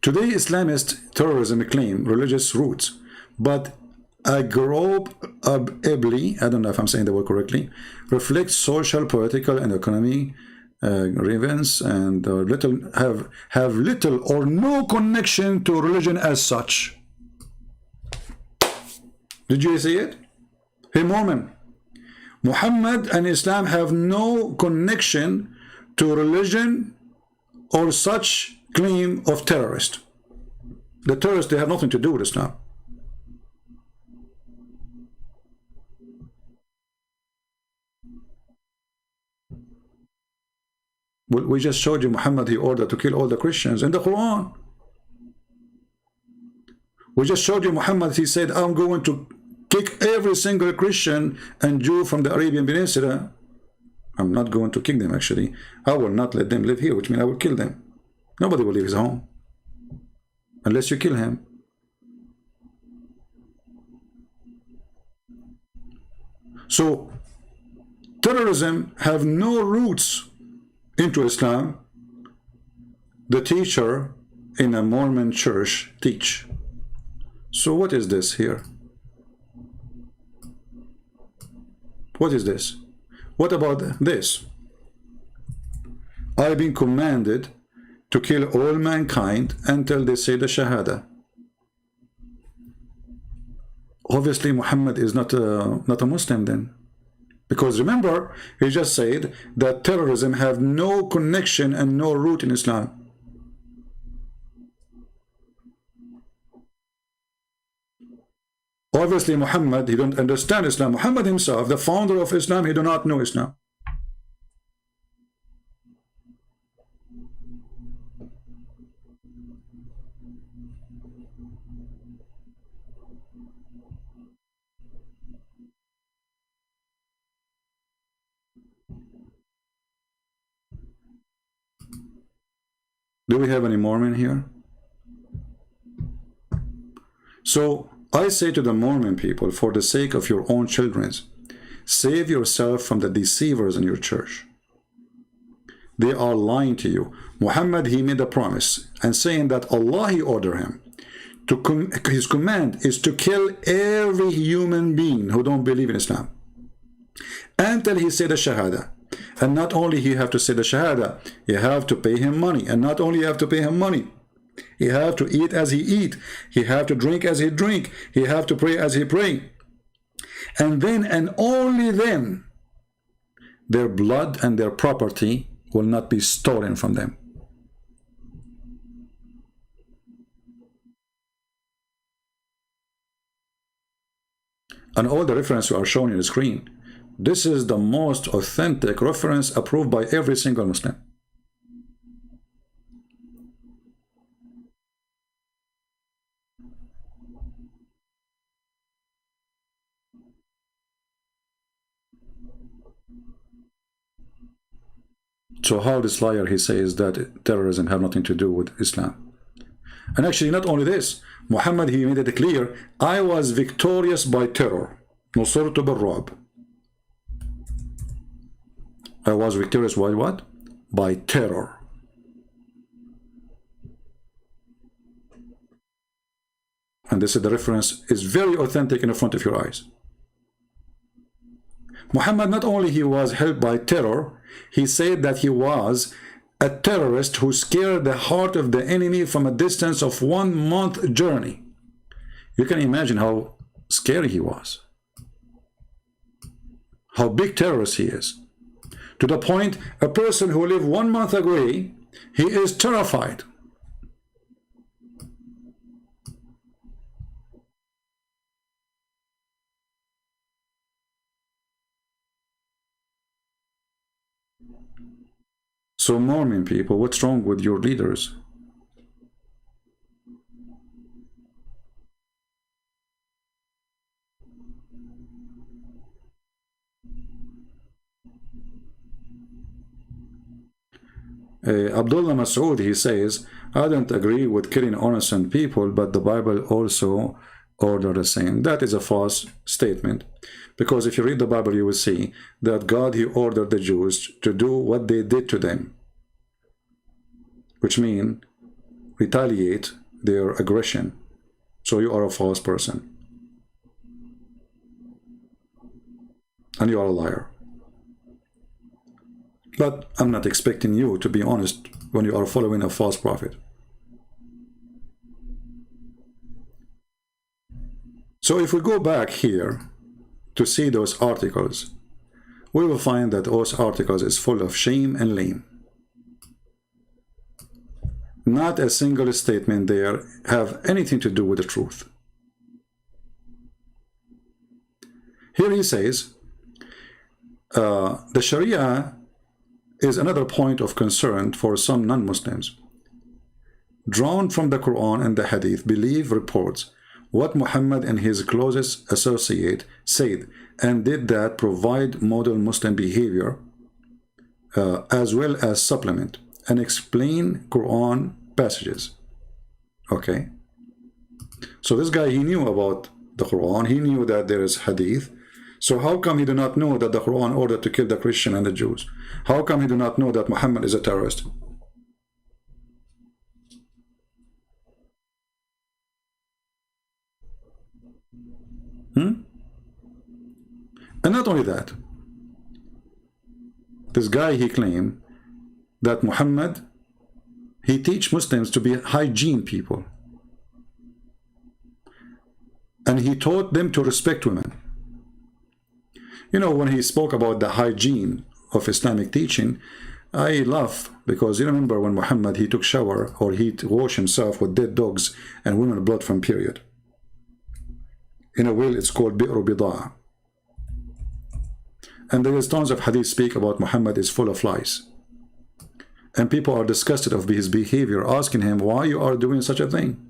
Today, Islamist terrorism claim religious roots, but a group ably, I don't know if I'm saying the word correctly, reflects social, political, and economic events, and have little or no connection to religion as such. Did you see it? Hey, Mormon, Muhammad and Islam have no connection to religion or such claim of terrorist. The terrorists, they have nothing to do with Islam. Well, we just showed you Muhammad, he ordered to kill all the Christians in the Quran. We just showed you Muhammad, he said, I'm going to kick every single Christian and Jew from the Arabian Peninsula. I'm not going to kick them, actually. I will not let them live here, which means I will kill them. Nobody will leave his home unless you kill him. So terrorism have no roots into Islam. The teacher in a Mormon church teach. So what is this here? What is this? What about this? I've been commanded to kill all mankind until they say the Shahada. Obviously, Muhammad is not a Muslim then. Because remember, he just said that terrorism have no connection and no root in Islam. Obviously, Muhammad, he don't understand Islam. Muhammad himself, the founder of Islam, he do not know Islam. Do we have any Mormon here? So I say to the Mormon people, for the sake of your own children, save yourself from the deceivers in your church. They are lying to you. Muhammad, he made a promise and saying that Allah, he ordered him to his command is to kill every human being who don't believe in Islam until he said the Shahada. And not only he have to say the Shahada, you have to pay him money. And not only you have to pay him money, he have to eat as he eat. He have to drink as he drink. He have to pray as he pray. And then and only then, their blood and their property will not be stolen from them. And all the references are shown on the screen. This is the most authentic reference approved by every single Muslim. So how this liar, he says that terrorism have nothing to do with Islam. And actually, not only this, Muhammad, he made it clear, I was victorious by terror. نصرت بالرعب. I was victorious by what? By terror. And this is the reference, is very authentic in front of your eyes. Muhammad, not only he was helped by terror, he said that he was a terrorist who scared the heart of the enemy from a distance of 1 month journey. You can imagine how scary he was. How big terrorist he is. To the point, a person who lived 1 month away, he is terrified. So Mormon people, what's wrong with your leaders? Abdullah Masood, he says, I don't agree with killing innocent people, but the Bible also ordered the same. That is a false statement. Because if you read the Bible, you will see that God, he ordered the Jews to do what they did to them, which means retaliate their aggression. So you are a false person. And you are a liar. But I'm not expecting you to be honest when you are following a false prophet. So if we go back here to see those articles, we will find that those articles is full of shame and lame. Not a single statement there have anything to do with the truth. Here he says, the Sharia is another point of concern for some non-Muslims. Drawn from the Quran and the Hadith, believe reports what Muhammad and his closest associate said and did that provide model Muslim behavior as well as supplement and explain Quran passages. Okay. So this guy, he knew about the Quran. He knew that there is Hadith. So how come he did not know that the Quran ordered to kill the Christian and the Jews? How come he did not know that Muhammad is a terrorist? And not only that, this guy, he claimed that Muhammad, he teach Muslims to be hygiene people. And he taught them to respect women. You know, when he spoke about the hygiene of Islamic teaching, I laugh because you remember when Muhammad, he took shower or he washed himself with dead dogs and women blood from period. In a well, it's called Bi'ru Bida'a. And there is tons of hadith speak about Muhammad is full of lies. And people are disgusted of his behavior, asking him why you are doing such a thing.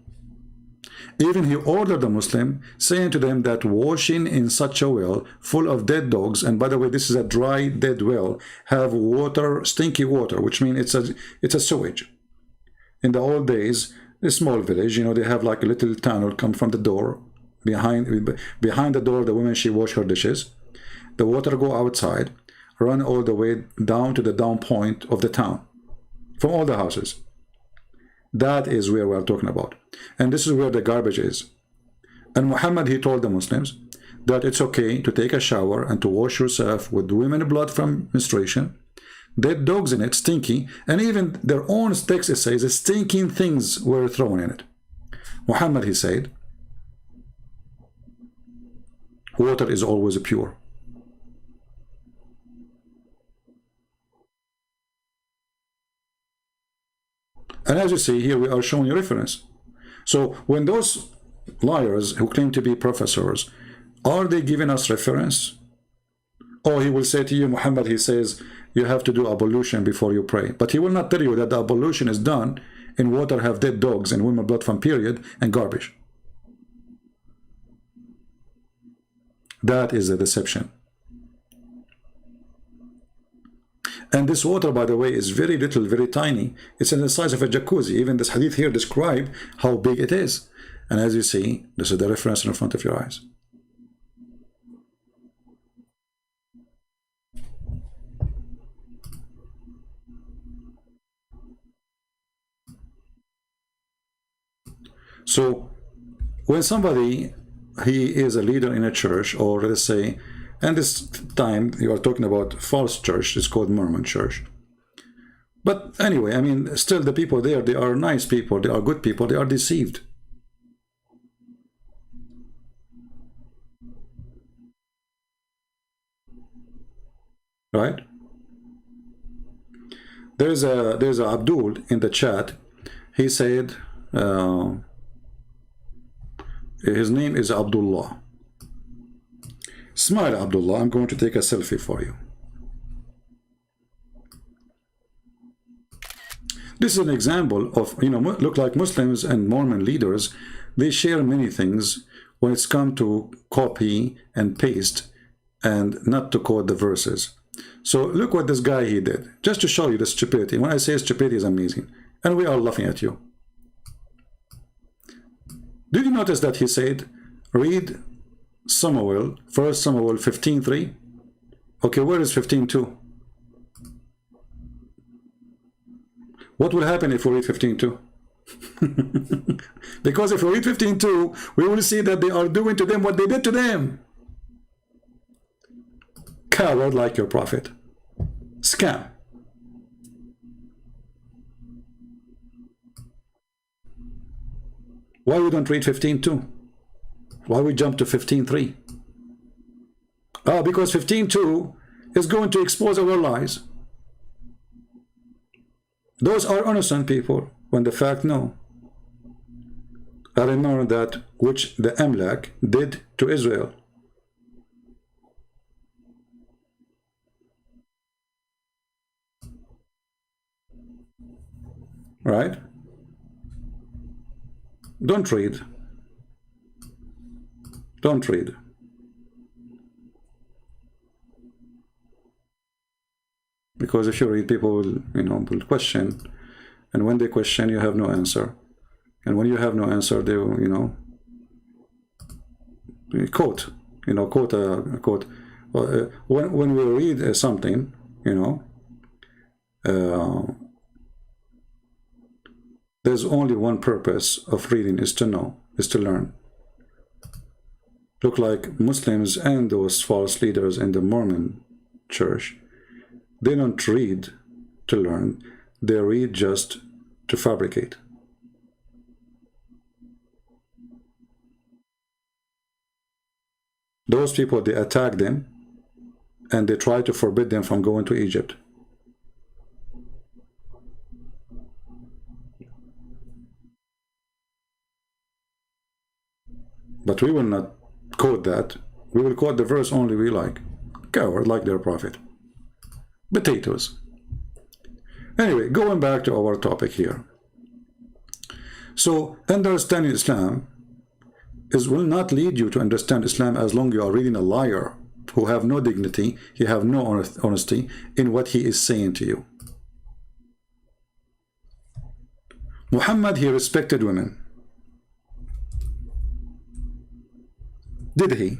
Even he ordered the Muslim, saying to them that washing in such a well full of dead dogs, and by the way, this is a dry dead well, have water, stinky water, which means it's a sewage. In the old days, a small village, you know, they have like a little tunnel come from the door. Behind the door, the woman, she wash her dishes. The water go outside, run all the way down to the down point of the town, from all the houses. That is where we are talking about. And this is where the garbage is. And Muhammad, he told the Muslims that it's okay to take a shower and to wash yourself with women blood from menstruation, dead dogs in it, stinky, and even their own text says stinking things were thrown in it. Muhammad, he said, water is always pure. And as you see here, we are showing you reference. So when those liars who claim to be professors, are they giving us reference? Or he will say to you, Muhammad, he says, you have to do ablution before you pray. But he will not tell you that the ablution is done in water have dead dogs and women blood from period and garbage. That is a deception. And this water, by the way, is very little, very tiny. It's in the size of a jacuzzi. Even this hadith here describe how big it is. And as you see, this is the reference in front of your eyes. So when somebody, he is a leader in a church, or let's say, and this time you are talking about false church, it's called Mormon church. But anyway, I mean, still the people there, they are nice people, they are good people, they are deceived. Right? There's a Abdul in the chat. He said, his name is Abdullah. Smile, Abdullah. I'm going to take a selfie for you. This is an example of, you know, look like Muslims and Mormon leaders, they share many things when it's come to copy and paste and not to quote the verses. So look what this guy he did, just to show you the stupidity. When I say stupidity is amazing, and we are laughing at you. Did you notice that he said, read Samuel, 1 Samuel 15:3? Okay, where is 15:2? What will happen if we read 15:2? Because if we read 15:2, we will see that they are doing to them what they did to them. Coward like your prophet. Scam. Why we don't read 15:2? Why we jump to 15:3? Because 15:2 is going to expose our lies. Those are innocent people, when the fact no. I remember that which the Amalek did to Israel. Right? Don't read. Don't read. Because if you read, people will, you know, will question, and when they question, you have no answer, and when you have no answer, they will, you know, quote, you know, quote a quote. When we read something, you know, there's only one purpose of reading, is to know, is to learn. Look like Muslims and those false leaders in the Mormon church, they don't read to learn, they read just to fabricate. Those people, they attack them and they try to forbid them from going to Egypt. But we will not quote that. We will quote the verse only we like. Coward like their prophet. Potatoes. Anyway, going back to our topic here. So, understanding Islam will not lead you to understand Islam as long as you are reading a liar who have no dignity, he have no honesty in what he is saying to you. Muhammad, he respected women. Did he?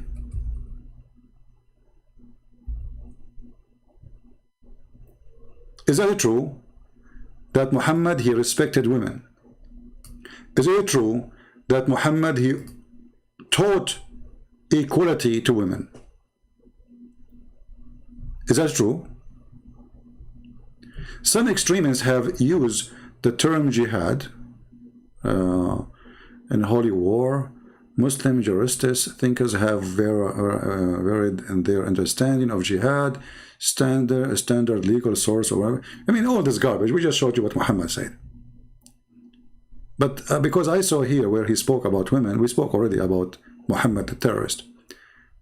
Is it true that Muhammad, he respected women? Is it true that Muhammad, he taught equality to women? Is that true? Some extremists have used the term jihad in holy war. Muslim jurists, thinkers have varied in their understanding of jihad, standard legal source or whatever. I mean, all this garbage. We just showed you what Muhammad said. But because I saw here where he spoke about women, we spoke already about Muhammad the terrorist.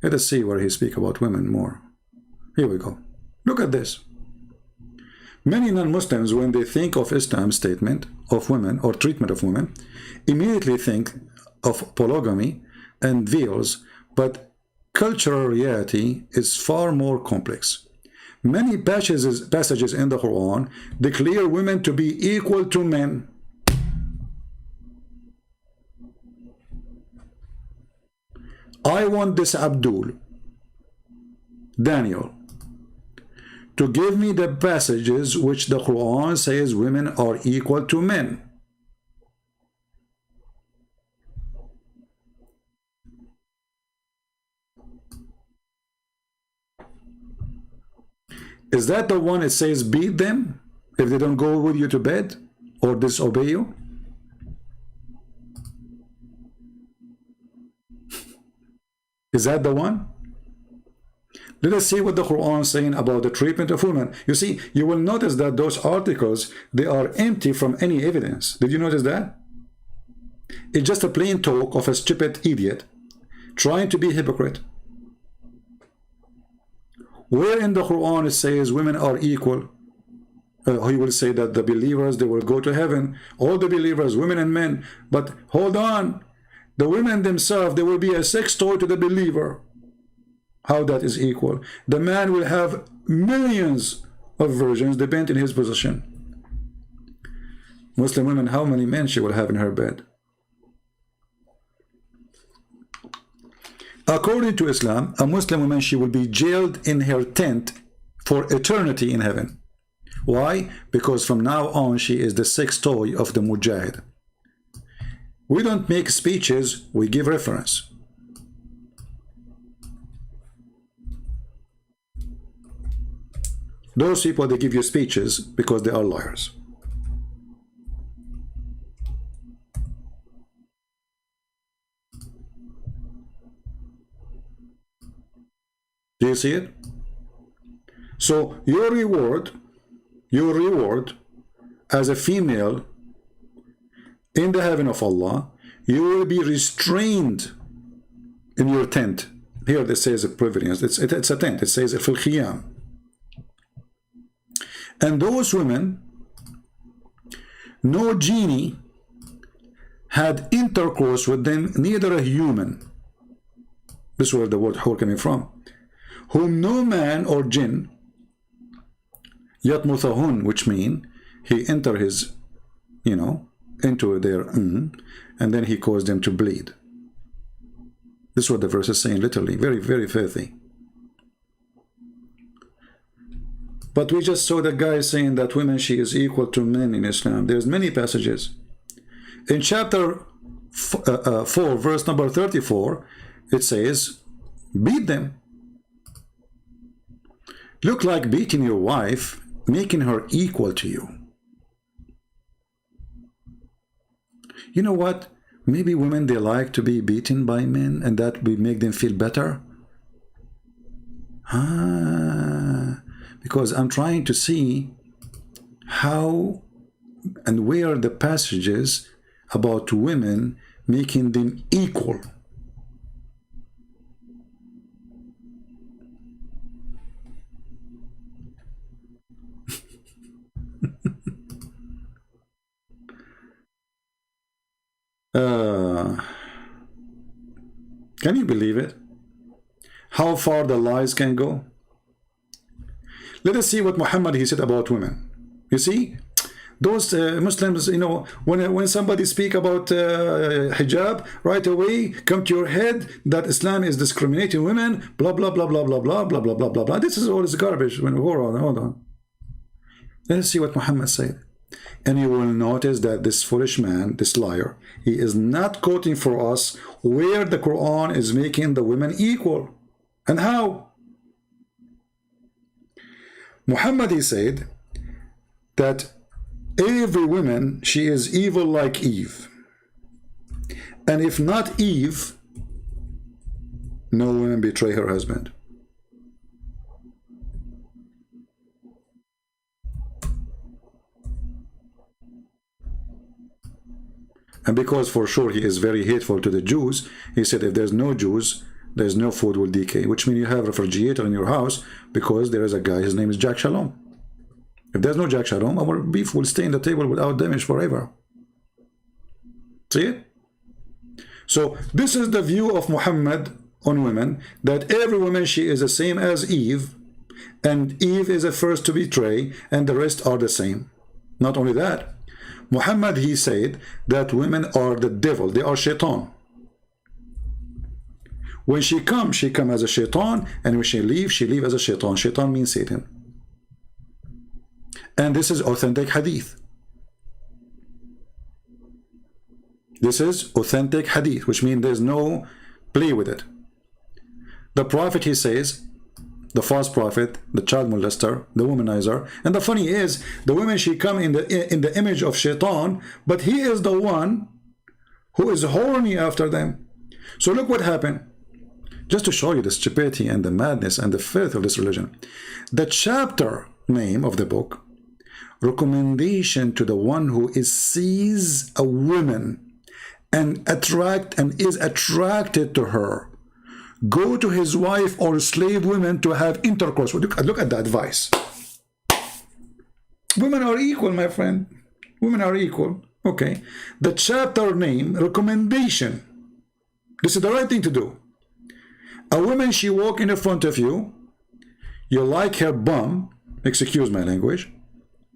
Let us see where he speaks about women more. Here we go. Look at this. Many non-Muslims, when they think of Islam's statement of women or treatment of women, immediately think of polygamy and veils, but cultural reality is far more complex. Many passages in the Quran declare women to be equal to men. I want this Abdul, Daniel, to give me the passages which the Quran says women are equal to men. Is that the one it says beat them if they don't go with you to bed or disobey you? Is that the one? Let us see what the Quran is saying about the treatment of women. You see, you will notice that those articles, they are empty from any evidence. Did you notice that? It's just a plain talk of a stupid idiot trying to be a hypocrite. Where in the Quran it says women are equal? He will say that the believers, they will go to heaven, all the believers, women and men. But hold on, the women themselves, they will be a sex toy to the believer. How that is equal? The man will have millions of virgins, depending on his position. Muslim women, how many men she will have in her bed? According to Islam, a Muslim woman, she will be jailed in her tent for eternity in heaven. Why? Because from now on, she is the sex toy of the Mujahid. We don't make speeches, we give reference. Those people, they give you speeches because they are liars. Do you see it? So your reward as a female in the heaven of Allah, you will be restrained in your tent. Here it says a preference. It's a tent. It says fil khiyam. And those women, no genie had intercourse with them, neither a human. This is where the word hur coming from. Whom no man or jinn yatmuthahun, which mean he enter his, into their and then he caused them to bleed. This is what the verse is saying, literally. Very, very filthy. But we just saw the guy saying that women, she is equal to men in Islam. There's many passages. In chapter 4, verse number 34, it says, beat them. Look like beating your wife, making her equal to you. You know what? Maybe women, they like to be beaten by men, and that will make them feel better. Because I'm trying to see how and where the passages about women making them equal. Can you believe it? How far the lies can go? Let us see what Muhammad, he said about women. You see, those Muslims, when somebody speak about hijab, right away come to your head that Islam is discriminating women, blah, blah, blah, blah, blah, blah, blah, blah, blah, blah, blah. This is all this garbage. Hold on. Let us see what Muhammad said. And you will notice that this foolish man, this liar, he is not quoting for us where the Quran is making the women equal. And how? Muhammad, he said that every woman, she is evil like Eve. And if not Eve, no woman betray her husband. And because for sure he is very hateful to the Jews, he said if there's no Jews, there's no food will decay, which means you have a refrigerator in your house because there is a guy, his name is Jack Shalom. If there's no Jack Shalom, our beef will stay in the table without damage forever. See it? So this is the view of Muhammad on women, that every woman, she is the same as Eve, and Eve is the first to betray, and the rest are the same. Not only that, Muhammad, he said that women are the devil, they are shaitan. When she comes as a shaitan, and when she leaves as a shaitan. Shaitan means Satan. And this is authentic hadith. This is authentic hadith, which means there's no play with it. The prophet, he says, the false prophet, the child molester, the womanizer, and the funny is, the women, she come in the image of shaitan, but he is the one who is horny after them. So look what happened. Just to show you the stupidity and the madness and the filth of this religion. The chapter name of the book, recommendation to the one who sees a woman and is attracted to her, go to his wife or slave women to have intercourse. Look at the advice. Women are equal, my friend. Women are equal. Okay. The chapter name, recommendation. This is the right thing to do. A woman, she walk in front of you, you like her bum, excuse my language,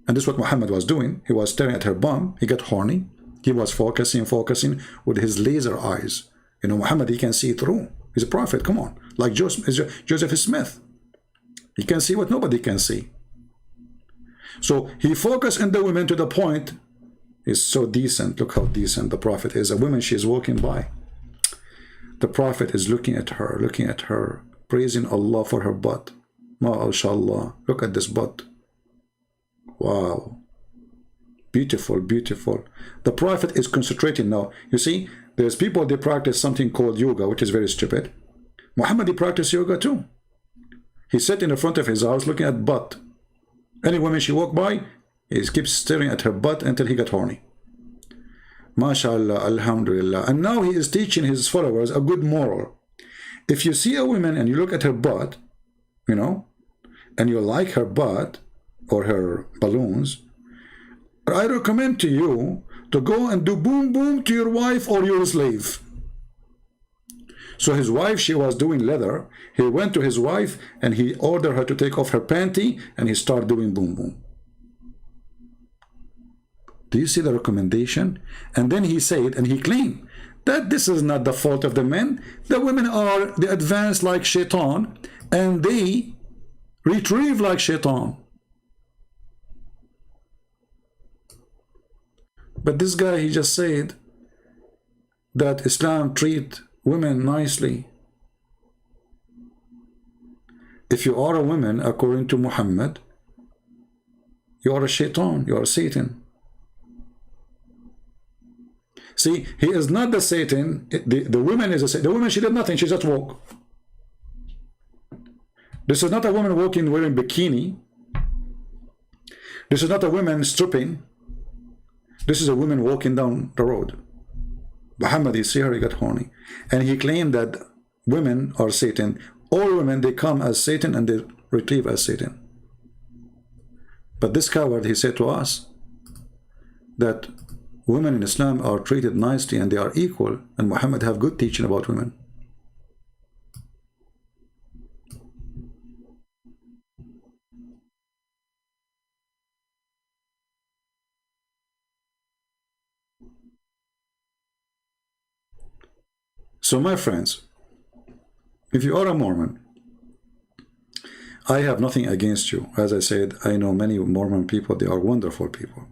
and this is what Muhammad was doing. He was staring at her bum, he got horny, he was focusing with his laser eyes. You know, Muhammad, he can see through. He's a prophet, come on. Like Joseph Smith. He can see what nobody can see. So he focused on the women to the point, he's so decent. Look how decent the prophet is. A woman, she is walking by. The prophet is looking at her, praising Allah for her butt. MashaAllah. Look at this butt. Wow. Beautiful, beautiful. The prophet is concentrating now. You see, there's people, they practice something called yoga, which is very stupid. Muhammad, he practiced yoga too. He sat in the front of his house looking at butt. Any woman she walked by, he keeps staring at her butt until he got horny. MashaAllah, Alhamdulillah. And now he is teaching his followers a good moral. If you see a woman and you look at her butt, you know, and you like her butt or her balloons, I recommend to you to go and do boom boom to your wife or your slave. So his wife, she was doing leather. He went to his wife and he ordered her to take off her panty and he started doing boom boom. Do you see the recommendation? And then he said, and he claimed that this is not the fault of the men. The women are the advanced like shaitan, and they retrieve like shaitan. But this guy, he just said that Islam treat women nicely. If you are a woman, according to Muhammad, you are a shaitan, you are Satan. See, he is not the Satan. The woman is a Satan. The woman, she did nothing. She just walked. This is not a woman walking wearing bikini. This is not a woman stripping. This is a woman walking down the road. Muhammad, you see her, he got horny. And he claimed that women are Satan. All women, they come as Satan and they retrieve as Satan. But this coward, he said to us that women in Islam are treated nicely and they are equal, and Muhammad have good teaching about women. So my friends, if you are a Mormon, I have nothing against you. As I said, I know many Mormon people, they are wonderful people.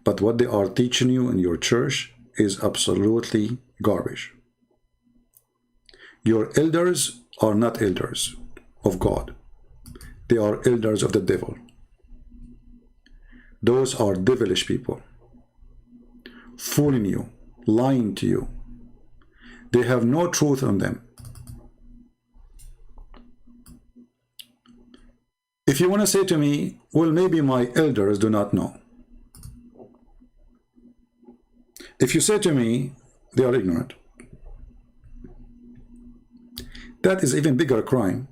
But what they are teaching you in your church is absolutely garbage. Your elders are not elders of God. They are elders of the devil. Those are devilish people, fooling you, lying to you. They have no truth on them. If you want to say to me, well, maybe my elders do not know. If you say to me, they are ignorant, that is even bigger crime,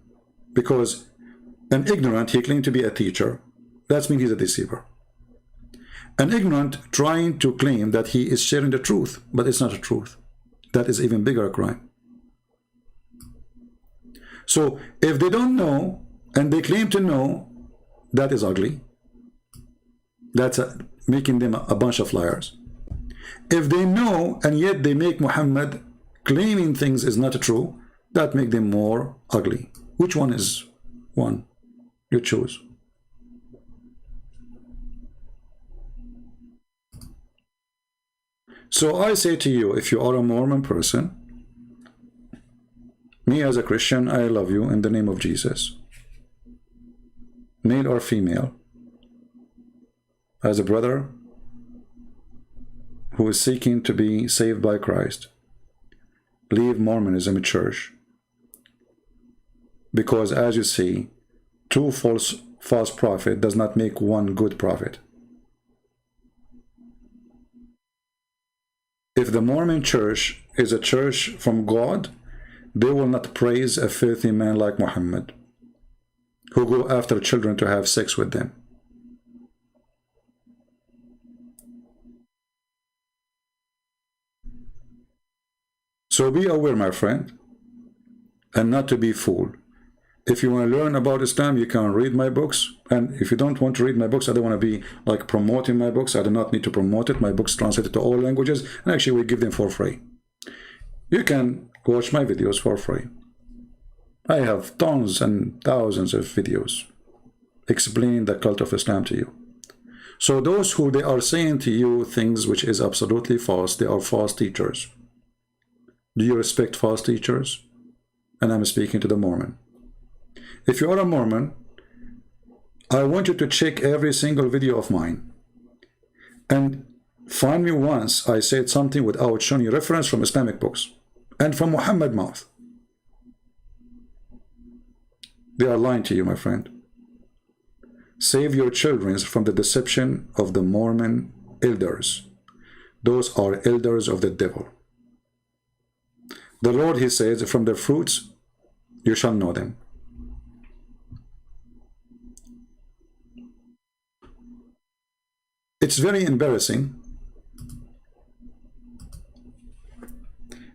because an ignorant, he claimed to be a teacher. That means he's a deceiver. An ignorant trying to claim that he is sharing the truth, but it's not the truth. That is even bigger crime. So if they don't know, and they claim to know, that is ugly. That's making them a bunch of liars. If they know and yet they make Muhammad claiming things is not true, that make them more ugly. Which one is one? You choose. So I say to you, if you are a Mormon person, me as a Christian, I love you in the name of Jesus. Male or female. As a brother who is seeking to be saved by Christ, leave Mormonism church. Because as you see, two false prophet does not make one good prophet. If the Mormon church is a church from God, they will not praise a filthy man like Muhammad, who go after children to have sex with them. So be aware, my friend, and not to be fooled. If you want to learn about Islam, you can read my books. And if you don't want to read my books, I don't want to be like promoting my books. I do not need to promote it. My books translated to all languages, and actually we give them for free. You can watch my videos for free. I have tons and thousands of videos explaining the cult of Islam to you. So those who they are saying to you things which is absolutely false, they are false teachers. Do you respect false teachers? And I'm speaking to the Mormon. If you are a Mormon, I want you to check every single video of mine and find me once I said something without showing you reference from Islamic books and from Muhammad mouth. They are lying to you, my friend. Save your children from the deception of the Mormon elders. Those are elders of the devil. The Lord, he says, from their fruits you shall know them. It's very embarrassing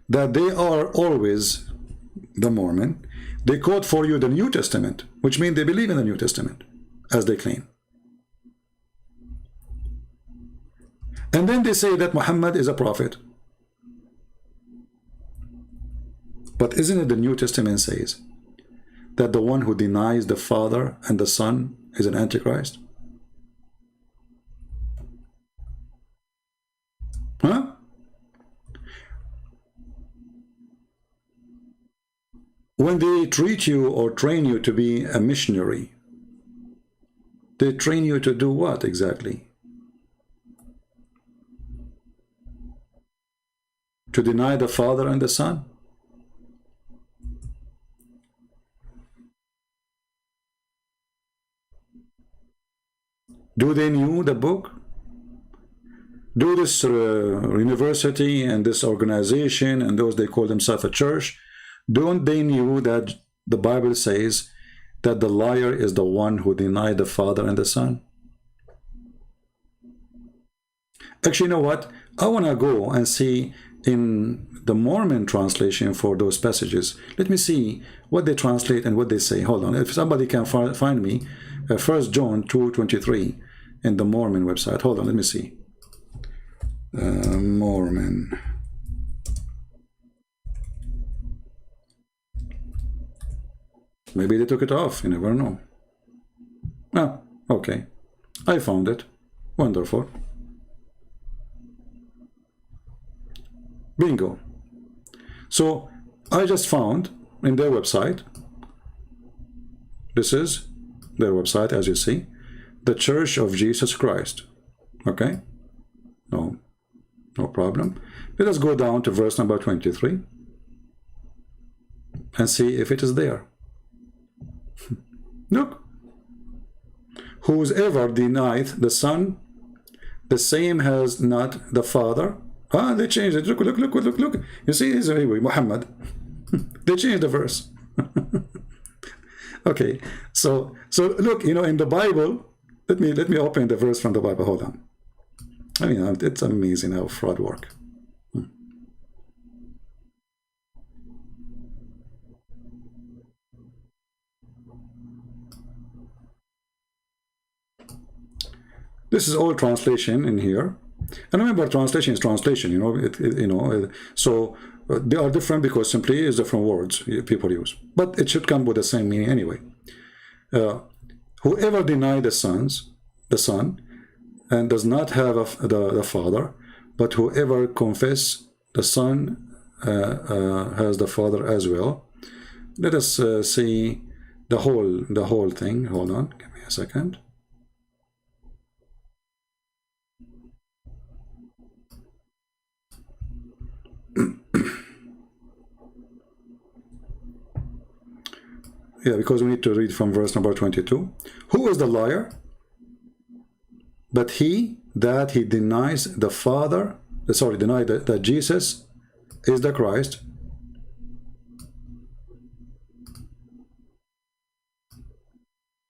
that they are always, the Mormon, they quote for you the New Testament, which means they believe in the New Testament, as they claim. And then they say that Muhammad is a prophet. But isn't it the New Testament says that the one who denies the Father and the Son is an Antichrist? Huh? When they treat you or train you to be a missionary, they train you to do what exactly? To deny the Father and the Son? Do they know the book? Do this university and this organization and those they call themselves a church, don't they know that the Bible says that the liar is the one who denied the Father and the Son? Actually, you know what? I want to go and see in the Mormon translation for those passages. Let me see what they translate and what they say. Hold on. If somebody can find me 1 John 2:23 in the Mormon website. Hold on, let me see. Mormon. Maybe they took it off, you never know. Ah, okay. I found it. Wonderful. Bingo. So I just found in their website, this is their website, as you see, the Church of Jesus Christ. Okay? No problem. Let us go down to verse number 23 and see if it is there. Look. Whosoever denieth the Son, the same has not the Father. Ah, they changed it. Look. You see, this is Muhammad. They changed the verse. Okay, so look, you know, in the Bible, let me open the verse from the Bible. Hold on. I mean, it's amazing how fraud work. This is all translation in here. And remember, translation is translation, you know, so they are different because simply is different words people use. But it should come with the same meaning anyway. Whoever deny the Son, and does not have the Father, but whoever confess the Son has the Father as well. Let us see the whole thing. Hold on, give me a second. Yeah, because we need to read from verse number 22. Who is the liar? But he that he denies the Father, deny that Jesus is the Christ.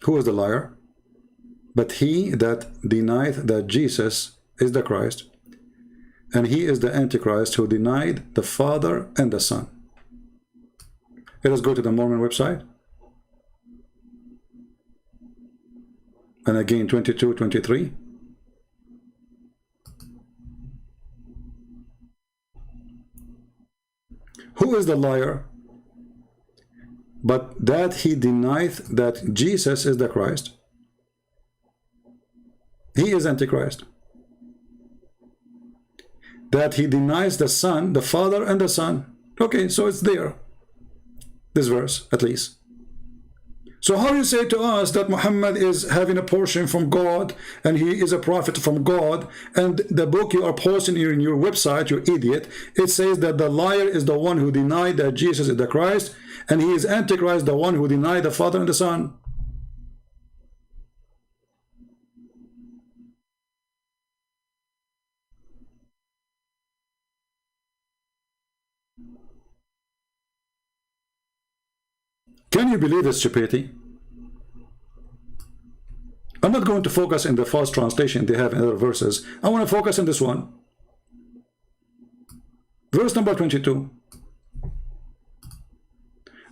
Who is the liar? But he that denieth that Jesus is the Christ, and he is the Antichrist who denied the Father and the Son. Let us go to the Mormon website. And again, 22, 23. Who is the liar? But that he denieth that Jesus is the Christ. He is Antichrist. That he denies the Son, the Father and the Son. Okay, so it's there. This verse, at least. So how you say to us that Muhammad is having a portion from God and he is a prophet from God, and the book you are posting here in your website, you idiot, it says that the liar is the one who denied that Jesus is the Christ, and he is Antichrist, the one who denied the Father and the Son. Can you believe this stupidity? I'm not going to focus in the false translation they have in other verses. I want to focus on this one. Verse number 22.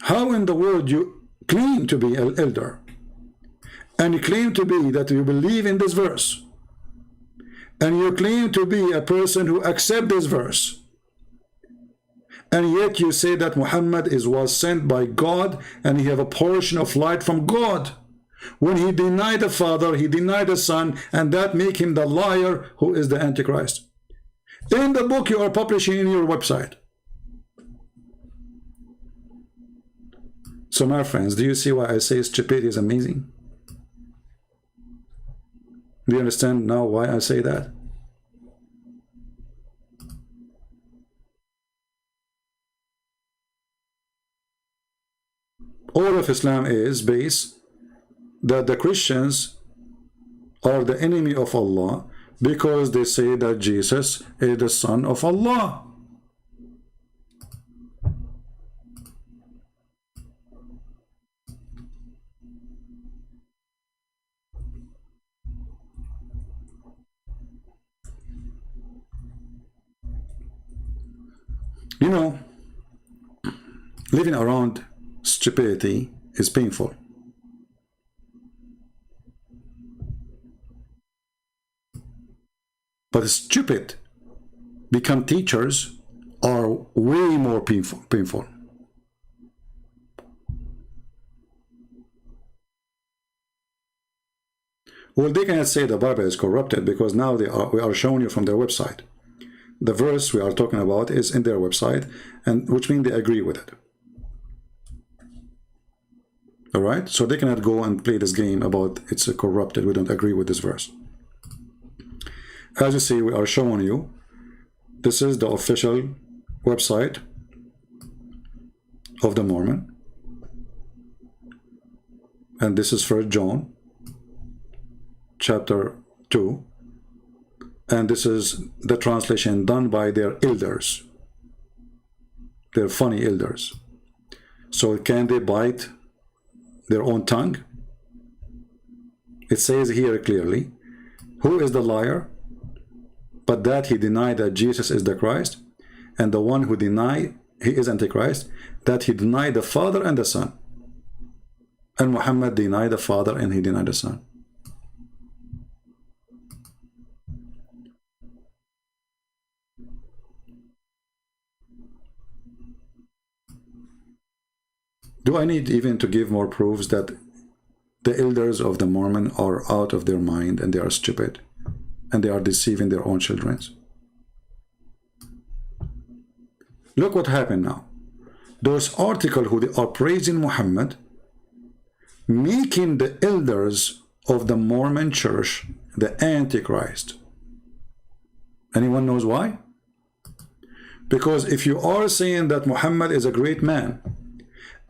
How in the world you claim to be an elder, and you claim to be that you believe in this verse, and you claim to be a person who accepts this verse, and yet you say that Muhammad was sent by God and he have a portion of light from God. When he denied the Father, he denied the Son, and that make him the liar who is the Antichrist. In the book you are publishing in your website. So my friends, do you see why I say stupidity is amazing? Do you understand now why I say that? All of Islam is based that the Christians are the enemy of Allah because they say that Jesus is the Son of Allah. You know, living around stupidity is painful. But stupid become teachers are way more painful. Well, they cannot say the Bible is corrupted because now we are showing you from their website. The verse we are talking about is in their website, and which means they agree with it. All right, so they cannot go and play this game about it's corrupted. We don't agree with this verse. As you see, we are showing you, this is the official website of the Mormon, and this is 1 John chapter 2, and this is the translation done by their elders. They're funny elders. So can they bite their own tongue? It says here clearly, who is the liar? But that he denied that Jesus is the Christ, and the one who denied he is Antichrist, that he denied the Father and the Son. And Muhammad denied the Father and he denied the Son. Do I need even to give more proofs that the elders of the Mormon are out of their mind and they are stupid and they are deceiving their own children? Look what happened now. Those articles who they are praising Muhammad, making the elders of the Mormon church the Antichrist. Anyone knows why? Because if you are saying that Muhammad is a great man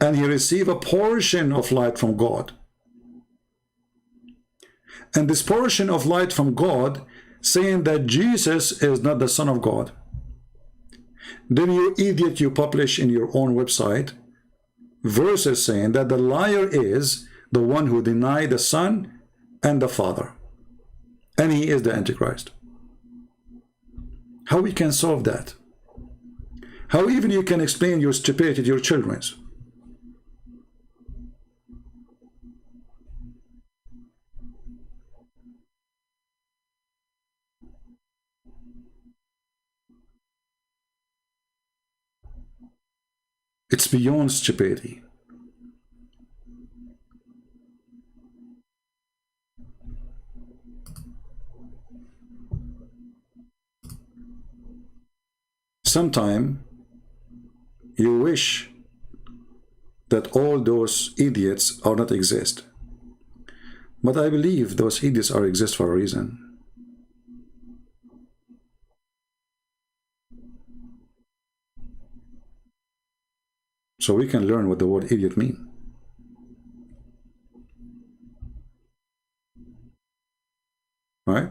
and he received a portion of light from God, and this portion of light from God saying that Jesus is not the Son of God, then you idiot, you publish in your own website verses saying that the liar is the one who denied the Son and the Father, and he is the Antichrist. How we can solve that? How even you can explain your stupidity to your children? It's beyond stupidity. Sometime you wish that all those idiots are not exist. But I believe those idiots are exist for a reason. So we can learn what the word idiot means. Right?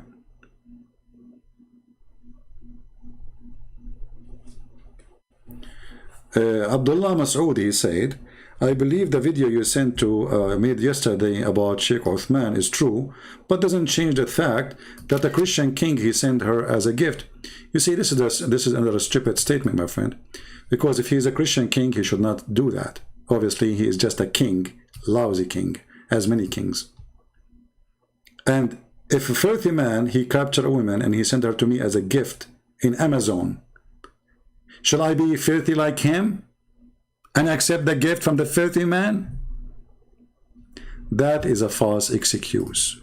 Abdullah Masoudi said, I believe the video you sent to made yesterday about Sheikh Uthman is true, but doesn't change the fact that the Christian king he sent her as a gift. You see, this is another stupid statement, my friend, because if he is a Christian king, he should not do that. Obviously, he is just a king, lousy king, as many kings. And if a filthy man, he captured a woman and he sent her to me as a gift in Amazon, shall I be filthy like him and accept the gift from the filthy man? That is a false excuse.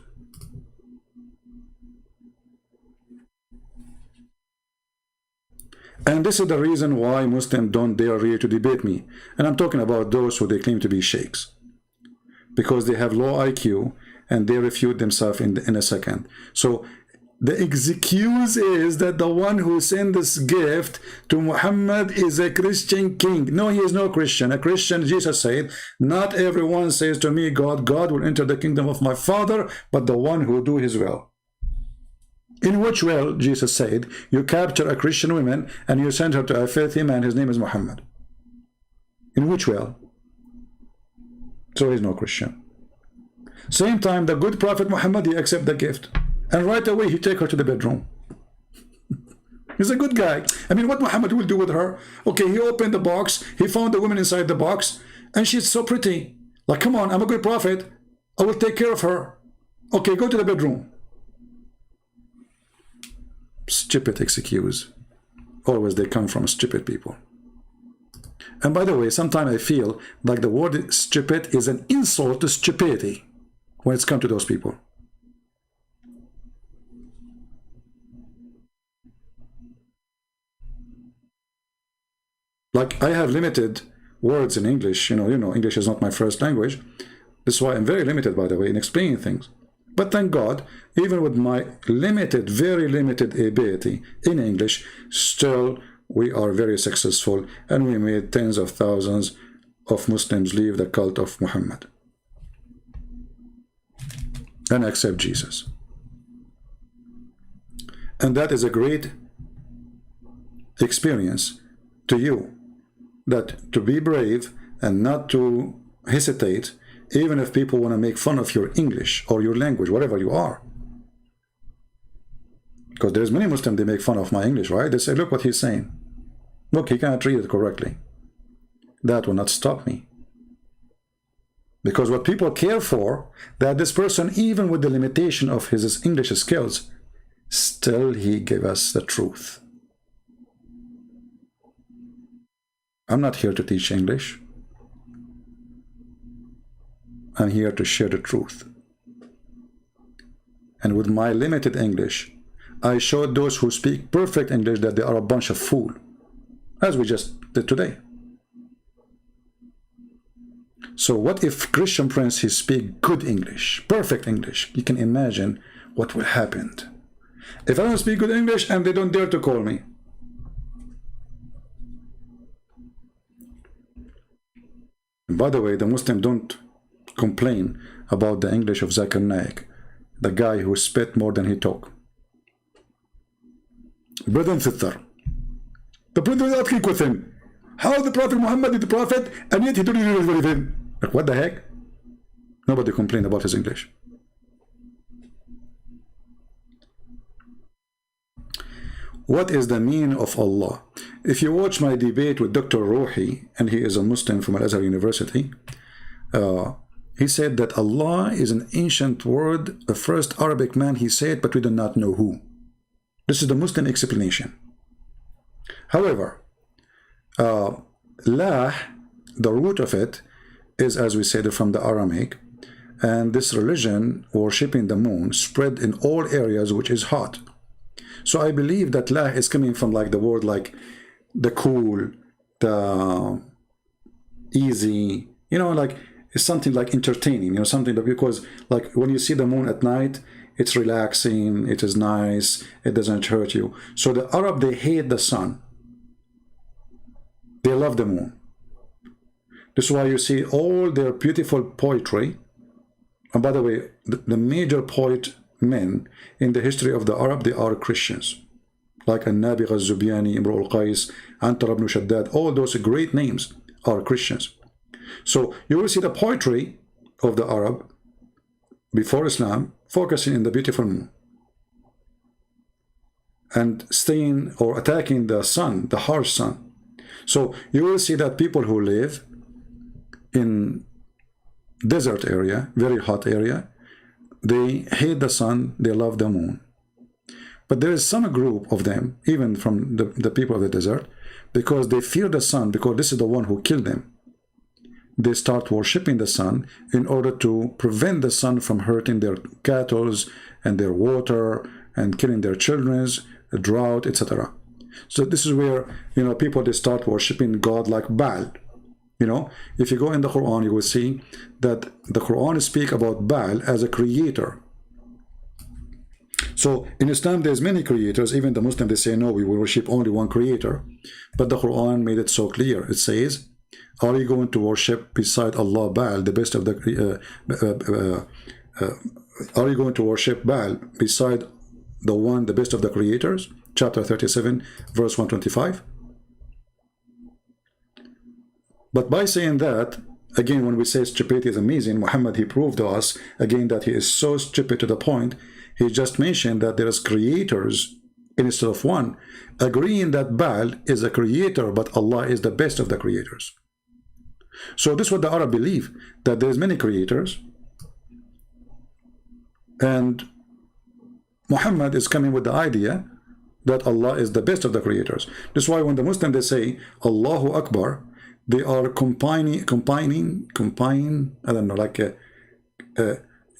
And this is the reason why Muslims don't dare really to debate me. And I'm talking about those who they claim to be sheikhs, because they have low IQ and they refute themselves in a second. So the excuse is that the one who sent this gift to Muhammad is a Christian king. No, he is no Christian. A Christian, Jesus said, not everyone says to me, God will enter the kingdom of my Father, but the one who do his will. In which will, Jesus said, you capture a Christian woman and you send her to a filthy man, his name is Muhammad. In which will? So he's no Christian. Same time, the good prophet Muhammad, he accept the gift. And right away, he take her to the bedroom. He's a good guy. I mean, what Muhammad will do with her? Okay, he opened the box. He found the woman inside the box. And she's so pretty. Like, come on, I'm a good prophet. I will take care of her. Okay, go to the bedroom. Stupid excuse. Always they come from stupid people. And by the way, sometimes I feel like the word stupid is an insult to stupidity when it's come to those people. Like, I have limited words in English. You know, English is not my first language. This is why I'm very limited, by the way, in explaining things. But thank God, even with my limited, very limited ability in English, still we are very successful, and we made tens of thousands of Muslims leave the cult of Muhammad and accept Jesus. And that is a great experience to you, that to be brave and not to hesitate, even if people want to make fun of your English or your language, whatever you are. Because there's many Muslims, they make fun of my English, right? They say, look what he's saying. Look, he cannot read it correctly. That will not stop me. Because what people care for, that this person, even with the limitation of his English skills, still he gave us the truth. I'm not here to teach English. I'm here to share the truth. And with my limited English, I showed those who speak perfect English that they are a bunch of fools, as we just did today. So what if Christian Prince, he speak good English, perfect English? You can imagine what will happen. If I don't speak good English and they don't dare to call me. And by the way, the Muslims don't complain about the English of Zakir Naik, the guy who spit more than he talk. Brother and sister, the brother is asking question, how the Prophet Muhammad is the Prophet and yet he don't even believe him? Like, what the heck? Nobody complained about his English. What is the meaning of Allah? If you watch my debate with Dr. Ruhi, and he is a Muslim from Al-Azhar University, he said that Allah is an ancient word, the first Arabic man he said, but we do not know who. This is the Muslim explanation. However, lah, the root of it is, as we said, from the Aramaic, and this religion worshipping the moon spread in all areas which is hot. So I believe that lah is coming from like the word like the cool, the easy, you know, like it's something like entertaining, you know, something that, because like when you see the moon at night, it's relaxing, it is nice, it doesn't hurt you. So the Arab, they hate the sun. They love the moon. This is why you see all their beautiful poetry. And by the way, the major poet men in the history of the Arab, they are Christians. Like An-Nabi Ghaz-Zubyani, Imru al-Qais, Antar ibn Shaddad, all those great names are Christians. So you will see the poetry of the Arab before Islam focusing in the beautiful moon and staying or attacking the sun, the harsh sun. So you will see that people who live in desert area, very hot area, they hate the sun, they love the moon. But there is some group of them, even from the people of the desert, because they fear the sun, because this is the one who killed them. They start worshipping the sun in order to prevent the sun from hurting their cattle and their water and killing their children, drought, etc. So this is where, you know, people, they start worshipping God like Baal. You know, if you go in the Quran, you will see that the Quran speaks about Baal as a creator. So in Islam, there's many creators. Even the Muslims, they say, no, we will worship only one creator. But the Quran made it so clear. It says, are you going to worship beside Allah Baal, the best of the... are you going to worship Baal beside the one, the best of the creators? Chapter 37, verse 125. But by saying that, again, when we say stupidity is amazing, Muhammad, he proved to us, again, that he is so stupid to the point, he just mentioned that there is creators instead of one, agreeing that Baal is a creator, but Allah is the best of the creators. So this is what the Arab believe, that there is many creators, and Muhammad is coming with the idea that Allah is the best of the creators. This is why when the Muslims, they say Allahu Akbar, they are combining, I don't know, like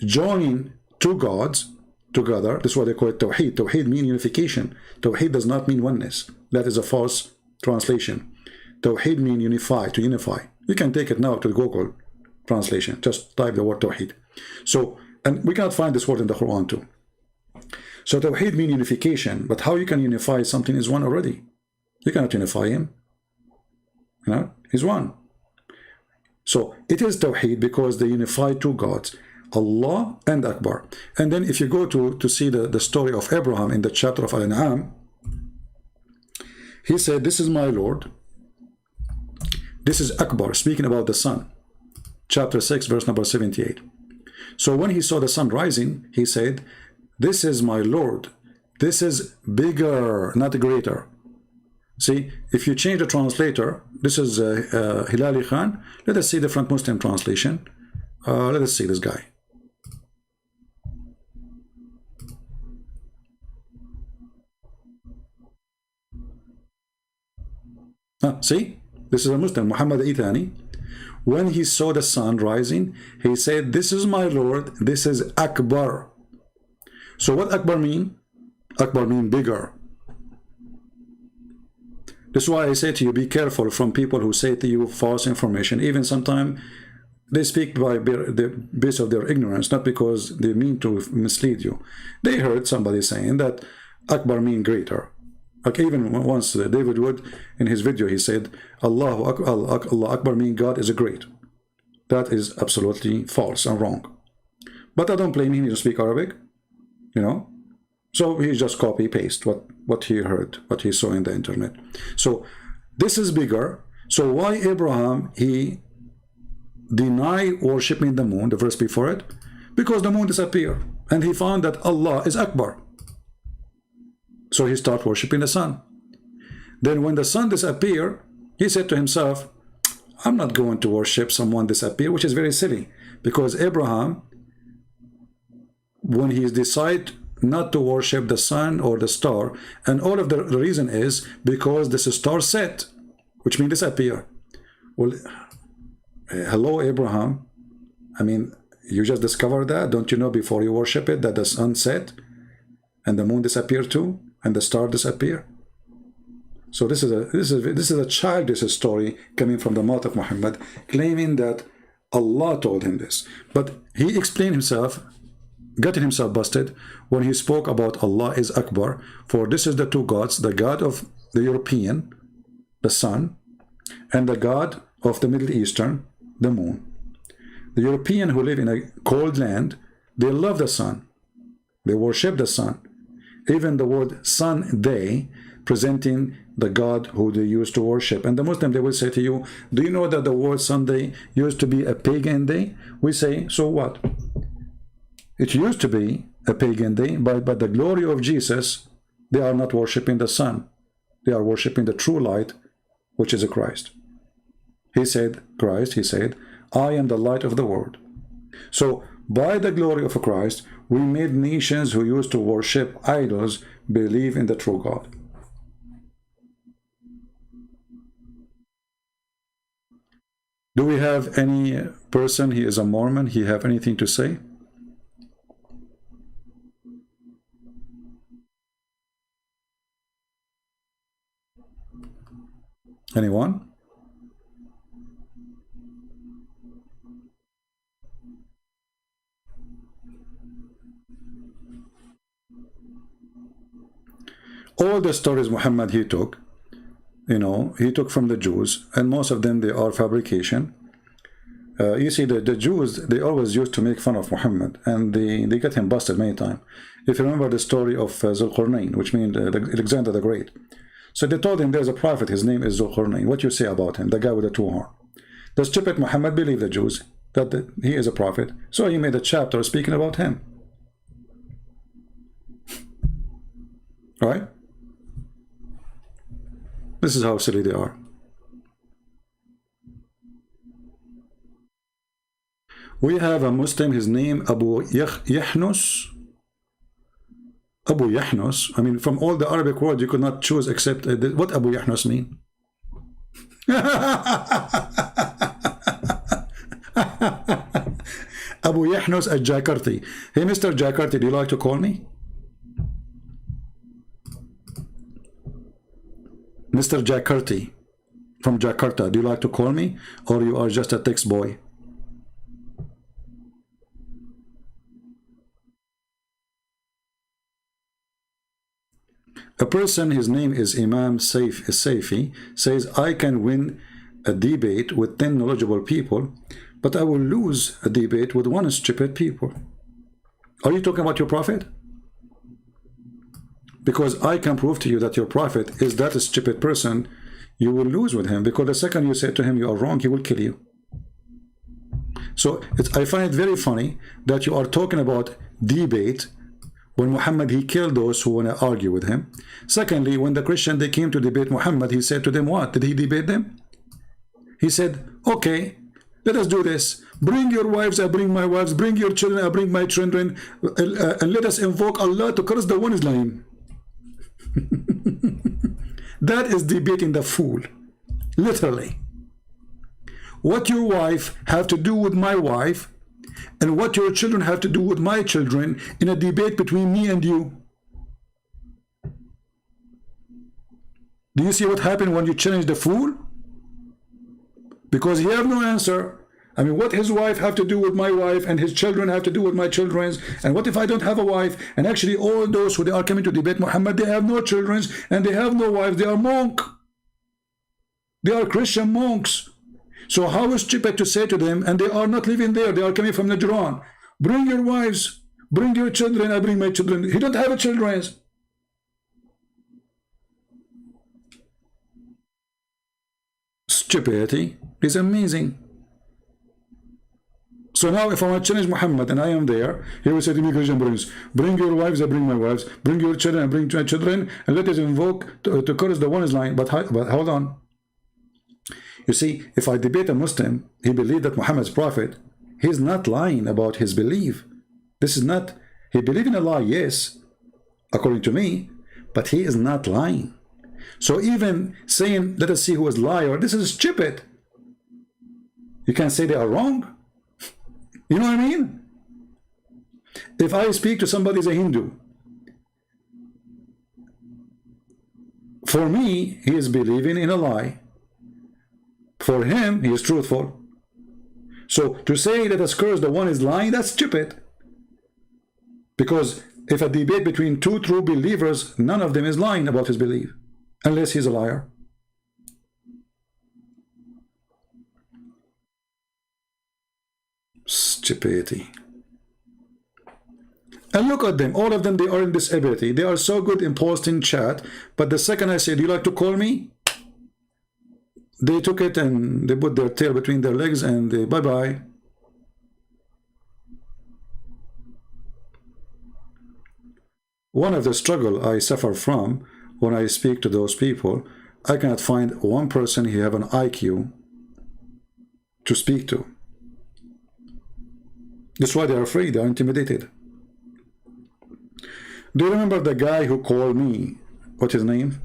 joining two gods together. This is why they call it Tawheed. Tawheed means unification. Tawheed does not mean oneness. That is a false translation. Tawheed means unify, to unify. You can take it now to Google translation. Just type the word Tawheed. So, and we cannot find this word in the Quran too. So Tawheed means unification. But how you can unify something is one already? You cannot unify him. You know, he's one. So it is Tawheed because they unify two gods, Allah and Akbar. And then if you go to see the story of Abraham in the chapter of Al-An'am, he said, this is my Lord. This is Akbar, speaking about the sun. Chapter 6, verse number 78. So when he saw the sun rising, he said, this is my Lord. This is bigger, not greater. See, if you change the translator, this is Hilali Khan. Let us see different Muslim translation. Let us see this guy. See, this is a Muslim, Muhammad Ithani. when he saw the sun rising, he said, this is my Lord, this is Akbar. So what Akbar mean? Akbar mean bigger. That's why I say to you, be careful from people who say to you false information. Even sometimes they speak by the base of their ignorance, not because they mean to mislead you. They heard somebody saying that Akbar mean greater. Like even once David Wood in his video, he said, Allah Akbar mean God is a great. That is absolutely false and wrong. But I don't blame him, he doesn't speak Arabic, you know. So he just copy paste what he heard, what he saw in the internet. So this is bigger. So why Abraham, he deny worshiping the moon, the verse before it? Because the moon disappeared and he found that Allah is Akbar. So he started worshiping the sun. Then when the sun disappeared, he said to himself, I'm not going to worship someone disappear, which is very silly. Because Abraham, when he decide not to worship the sun or the star, and all of the reason is because this star set, which means disappear. Well, hello Abraham, I mean, you just discovered that. Don't you know before you worship it that the sun set and the moon disappear too, and the star disappear? So this is a childish story coming from the mouth of Muhammad, claiming that Allah told him this. But he explained himself, getting himself busted when he spoke about Allah is Akbar. For this is the two gods, the God of the European, the sun, and the God of the Middle Eastern, the moon. The European who live in a cold land, they love the sun. They worship the sun. Even the word sun day, presenting the God who they used to worship. And the Muslim, they will say to you, do you know that the word Sunday used to be a pagan day? We say, so what? It used to be a pagan day, but the glory of Jesus, they are not worshiping the sun. They are worshiping the true light, which is a Christ. He said, Christ, he said, I am the light of the world. So by the glory of Christ, we made nations who used to worship idols believe in the true God. Do we have any person, he is a Mormon, he have anything to say? Anyone? All the stories Muhammad he took, you know, he took from the Jews, and most of them, they are fabrication. You see, the Jews, they always used to make fun of Muhammad, and they get him busted many times. If you remember the story of Zulqarnain, which means Alexander the Great. So they told him there's a prophet, his name is Zulqarnain. What you say about him, the guy with the two horns? The stupid Muhammad believed the Jews, that he is a prophet. So he made a chapter speaking about him. Right? This is how silly they are. We have a Muslim, his name Abu Yahnus. Abu Yahnus. I mean, from all the Arabic words, you could not choose except what Abu Yahnus mean. Abu Yahnus at Jakarta. Hey, Mr. Jakarta, do you like to call me? Mr. Jakarta from Jakarta, do you like to call me, or you are just a text boy? A person, his name is Imam Saifi, says, I can win a debate with 10 knowledgeable people, but I will lose a debate with one stupid people. Are you talking about your prophet? Because I can prove to you that your prophet is that stupid person. You will lose with him, because the second you say to him you are wrong, he will kill you. So I find it very funny that you are talking about debate when Muhammad, he killed those who want to argue with him. Secondly, when the Christian, they came to debate Muhammad, he said to them what? Did he debate them? He said, okay, let us do this. Bring your wives, I bring my wives. Bring your children, I bring my children. And let us invoke Allah to curse the one Islam. That is debating the fool, literally. what your wife have to do with my wife and what your children have to do with my children in a debate between me and you? Do you see what happened when you challenge the fool? Because he have no answer. I mean, what his wife have to do with my wife and his children have to do with my children's? And what if I don't have a wife? And actually all those who they are coming to debate Muhammad, they have no children's and they have no wives. They are monk. They are Christian monks. So how is stupid to say to them, and they are not living there, they are coming from Najran, bring your wives, bring your children, I bring my children. He don't have a children's. Stupidity is amazing. So now if I want to challenge Muhammad and I am there, he will say to me, Christian brothers, bring your wives, I bring my wives, bring your children, I bring my children, and let us invoke to curse the one is lying. But hold on. You see, if I debate a Muslim, he believes that Muhammad is prophet, he's not lying about his belief. This is not, he believes in a lie, yes, according to me, but he is not lying. So even saying, let us see who is liar, this is stupid. You can't say they are wrong. You know what I mean? If I speak to somebody who's a Hindu, for me, he is believing in a lie. For him, he is truthful. So to say that a curse the one is lying, that's stupid. Because if a debate between two true believers, none of them is lying about his belief, unless he's a liar. Stupidity. And look at them, all of them, they are in disability. They are so good in posting chat, but the second I say, do you like to call me? They took it and they put their tail between their legs and they bye-bye. One of the struggle I suffer from when I speak to those people, I cannot find one person who have an IQ to speak to. That's why they are afraid, they are intimidated. Do you remember the guy who called me? What's his name?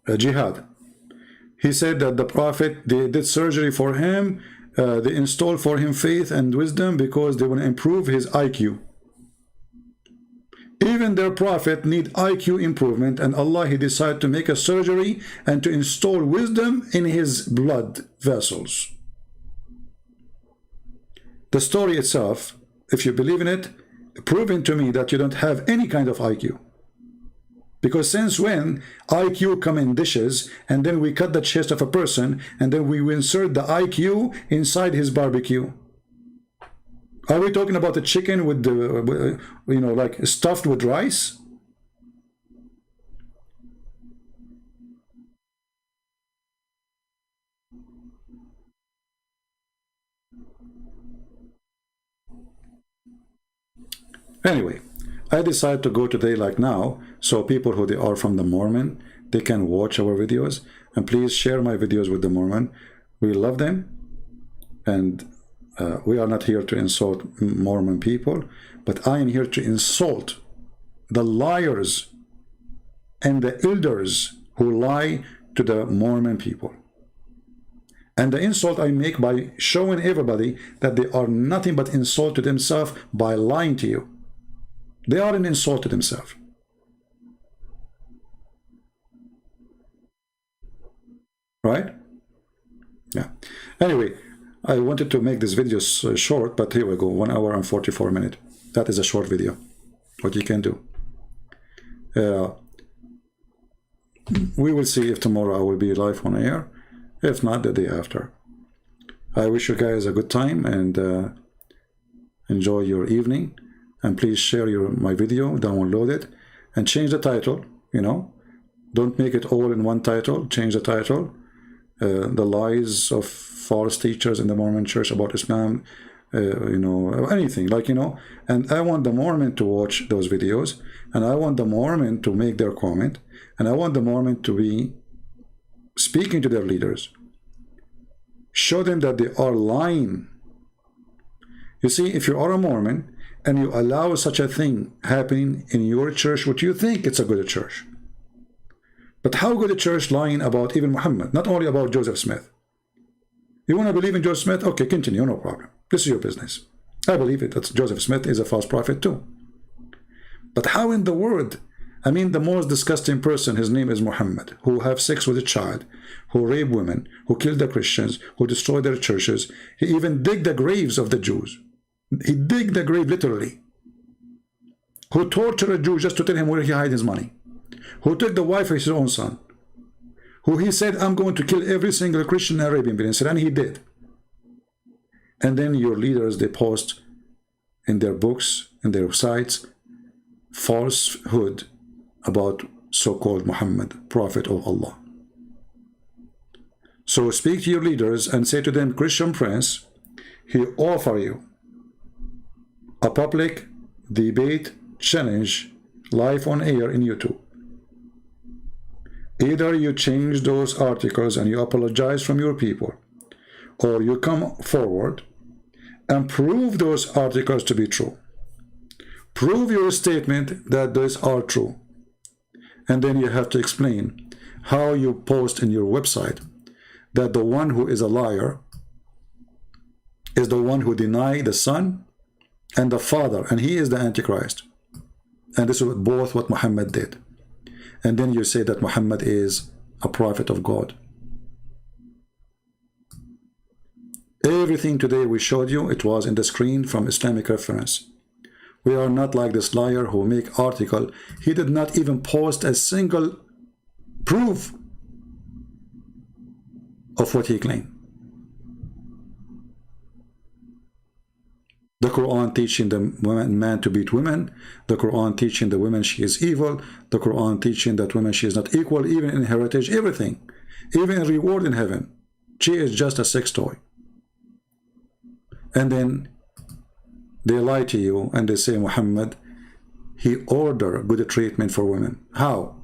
Jihad. He said that the prophet, they did surgery for him, they installed for him faith and wisdom because they want to improve his IQ. Even their prophet need IQ improvement, and Allah, he decided to make a surgery and to install wisdom in his blood vessels. The story itself, if you believe in it, proving to me that you don't have any kind of IQ. Because since when IQ come in dishes and then we cut the chest of a person and then we insert the IQ inside his barbecue? Are we talking about the chicken with the, you know, like stuffed with rice? Anyway, I decided to go today like now, so people who they are from the Mormon, they can watch our videos, and please share my videos with the Mormon. We love them, and we are not here to insult Mormon people, but I am here to insult the liars and the elders who lie to the Mormon people. And the insult I make by showing everybody that they are nothing but insult to themselves by lying to you. They are an insult to themselves. Right? Yeah. Anyway, I wanted to make this video short, but here we go, 1 hour and 44 minutes. That is a short video. What you can do. We will see if tomorrow I will be live on air. If not, the day after. I wish you guys a good time and enjoy your evening. And please share my video, download it, and change the title, you know. Don't make it all in one title. Change the title. The lies of false teachers in the Mormon church about Islam, you know, anything, like, you know. And I want the Mormon to watch those videos, and I want the Mormon to make their comment, and I want the Mormon to be speaking to their leaders. Show them that they are lying. You see, if you are a Mormon, and you allow such a thing happening in your church, what you think it's a good church. But how good a church lying about even Muhammad, not only about Joseph Smith. You want to believe in Joseph Smith? Okay, continue, no problem. This is your business. I believe it, that Joseph Smith is a false prophet too. But how in the world? I mean, the most disgusting person, his name is Muhammad, who have sex with a child, who rape women, who killed the Christians, who destroyed their churches. He even digged the graves of the Jews. He digged the grave literally. Who tortured a Jew just to tell him where he hid his money. Who took the wife of his own son. Who he said, I'm going to kill every single Christian in Arabian Peninsula, and he did. And then your leaders, they post in their books, in their sites, falsehood about so-called Muhammad, prophet of Allah. So speak to your leaders and say to them, Christian Prince, he offer you a public debate challenge live on air in YouTube. Either you change those articles and you apologize from your people, or you come forward and prove those articles to be true. Prove your statement that those are true. And then you have to explain how you post in your website that the one who is a liar is the one who denied the Son and the Father, and he is the Antichrist. And this is both what Muhammad did. And then you say that Muhammad is a prophet of God. Everything today we showed you, it was in the screen from Islamic reference. We are not like this liar who make article. He did not even post a single proof of what he claimed. The Quran teaching the man to beat women. The Quran teaching the women she is evil. The Quran teaching that women she is not equal, even in heritage, everything. Even in reward in heaven. She is just a sex toy. And then they lie to you and they say, Muhammad, he ordered good treatment for women. How?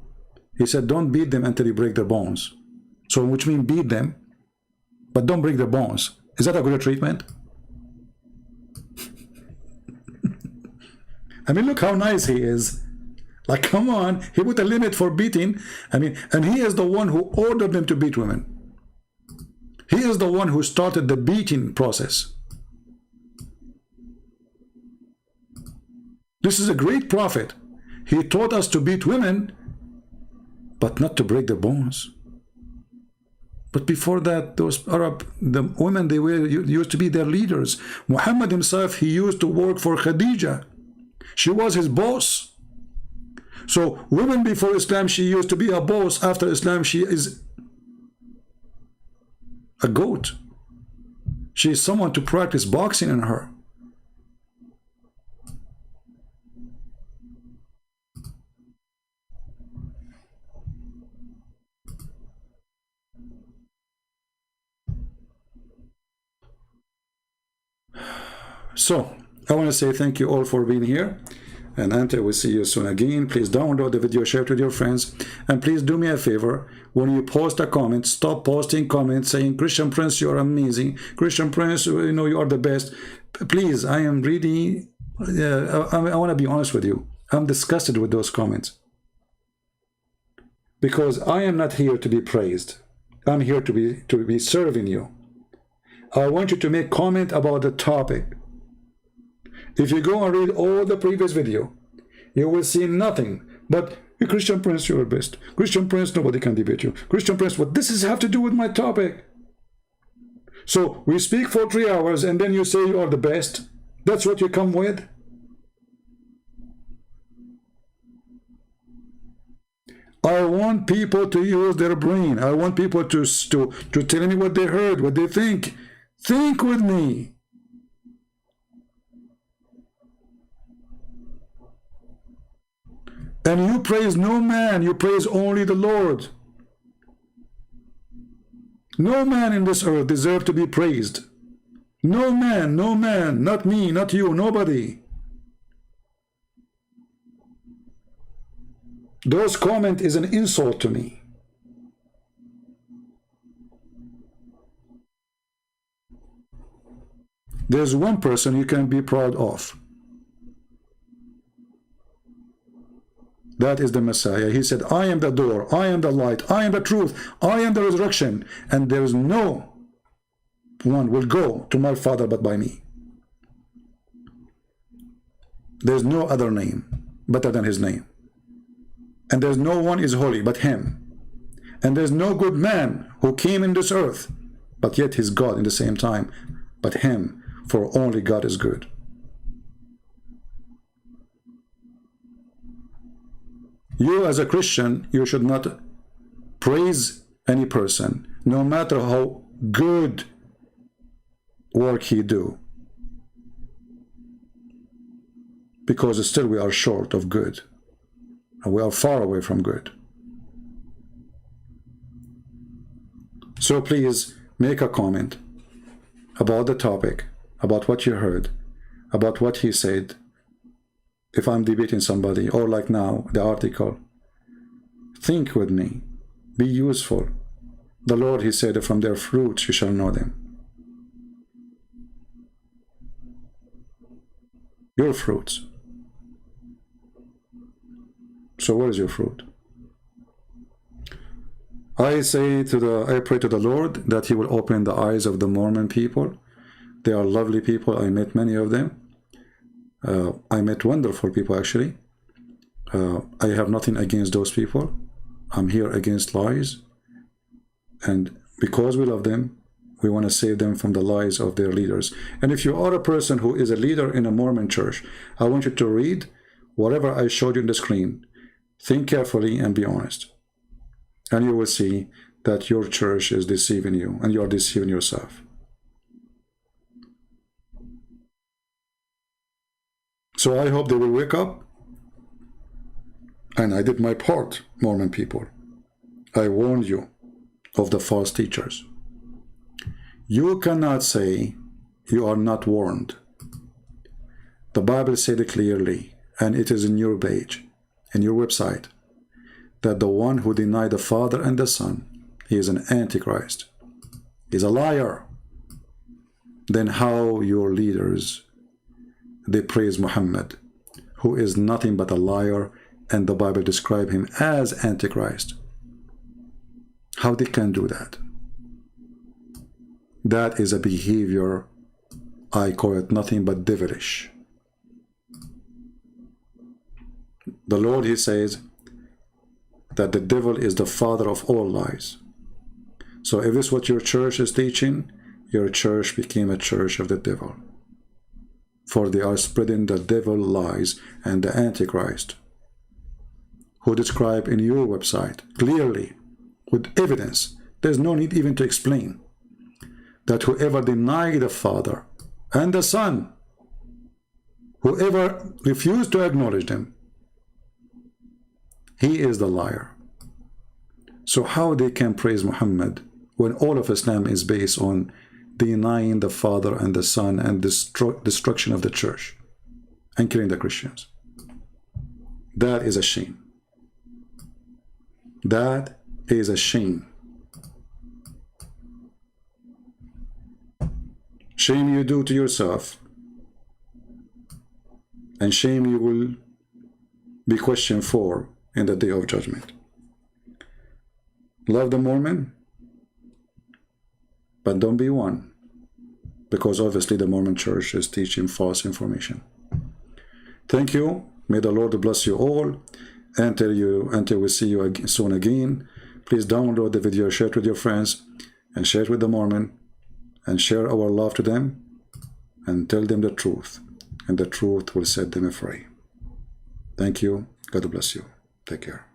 He said, don't beat them until you break their bones. So which means beat them, but don't break their bones. Is that a good treatment? I mean, look how nice he is. Like, come on, he put a limit for beating. I mean, and he is the one who ordered them to beat women. He is the one who started the beating process. This is a great prophet. He taught us to beat women, but not to break their bones. But before that, those the women, they were used to be their leaders. Muhammad himself, he used to work for Khadija. She was his boss. So women before Islam, she used to be a boss. After Islam, she is a goat. She is someone to practice boxing in her. So, I want to say thank you all for being here. And until we see you soon again, please download the video, share it with your friends. And please do me a favor. When you post a comment, stop posting comments saying, Christian Prince, you are amazing. Christian Prince, you know, you are the best. Please, I am really, I want to be honest with you. I'm disgusted with those comments. Because I am not here to be praised. I'm here to be serving you. I want you to make comment about the topic. If you go and read all the previous video, you will see nothing but Christian Prince, you're the best. Christian Prince, nobody can debate you. Christian Prince, what does this have to do with my topic? So we speak for 3 hours and then you say you are the best. That's what you come with. I want people to use their brain. I want people to tell me what they heard, what they think. Think with me. And you praise no man, you praise only the Lord. No man in this earth deserves to be praised. No man, not me, not you, nobody. Those comment is an insult to me. There's one person you can be proud of. That is the Messiah. He said, I am the door, I am the light, I am the truth, I am the resurrection. And there is no one will go to my Father but by me. There's no other name better than his name. And there's no one is holy but him. And there's no good man who came in this earth, but yet he's God in the same time, but him, for only God is good. You as a Christian, you should not praise any person, no matter how good work he do, because still we are short of good, and we are far away from good. So please make a comment about the topic, about what you heard, about what he said. If I'm debating somebody, or like now, the article, think with me, be useful. The Lord, he said, from their fruits you shall know them. Your fruits. So where is your fruit? I pray to the Lord that he will open the eyes of the Mormon people. They are lovely people. I met many of them. I met wonderful people, actually. I have nothing against those people. I'm here against lies. And because we love them, we want to save them from the lies of their leaders. And if you are a person who is a leader in a Mormon church, I want you to read whatever I showed you on the screen. Think carefully and be honest. And you will see that your church is deceiving you, and you are deceiving yourself. So I hope they will wake up. And I did my part, Mormon people. I warned you of the false teachers. You cannot say you are not warned. The Bible said it clearly, and it is in your page, in your website, that the one who denied the Father and the Son, he is an Antichrist. He's a liar. Then how your leaders, they praise Muhammad, who is nothing but a liar, and the Bible describes him as Antichrist. How they can do that? That is a behavior, I call it nothing but devilish. The Lord, he says, that the devil is the father of all lies. So if this is what your church is teaching, your church became a church of the devil. For they are spreading the devil lies and the Antichrist, who describe in your website clearly, with evidence, there's no need even to explain, that whoever denied the Father and the Son, whoever refused to acknowledge them, he is the liar. So how they can praise Muhammad when all of Islam is based on denying the Father and the Son and destruction of the church and killing the Christians? That is a shame. That is a shame. Shame you do to yourself, and shame you will be questioned for in the day of judgment. Love the Mormon, but don't be one, because obviously the Mormon church is teaching false information. Thank you. May the Lord bless you all. Until we see you soon again, please download the video, share it with your friends, and share it with the Mormon, and share our love to them, and tell them the truth, and the truth will set them free. Thank you. God bless you. Take care.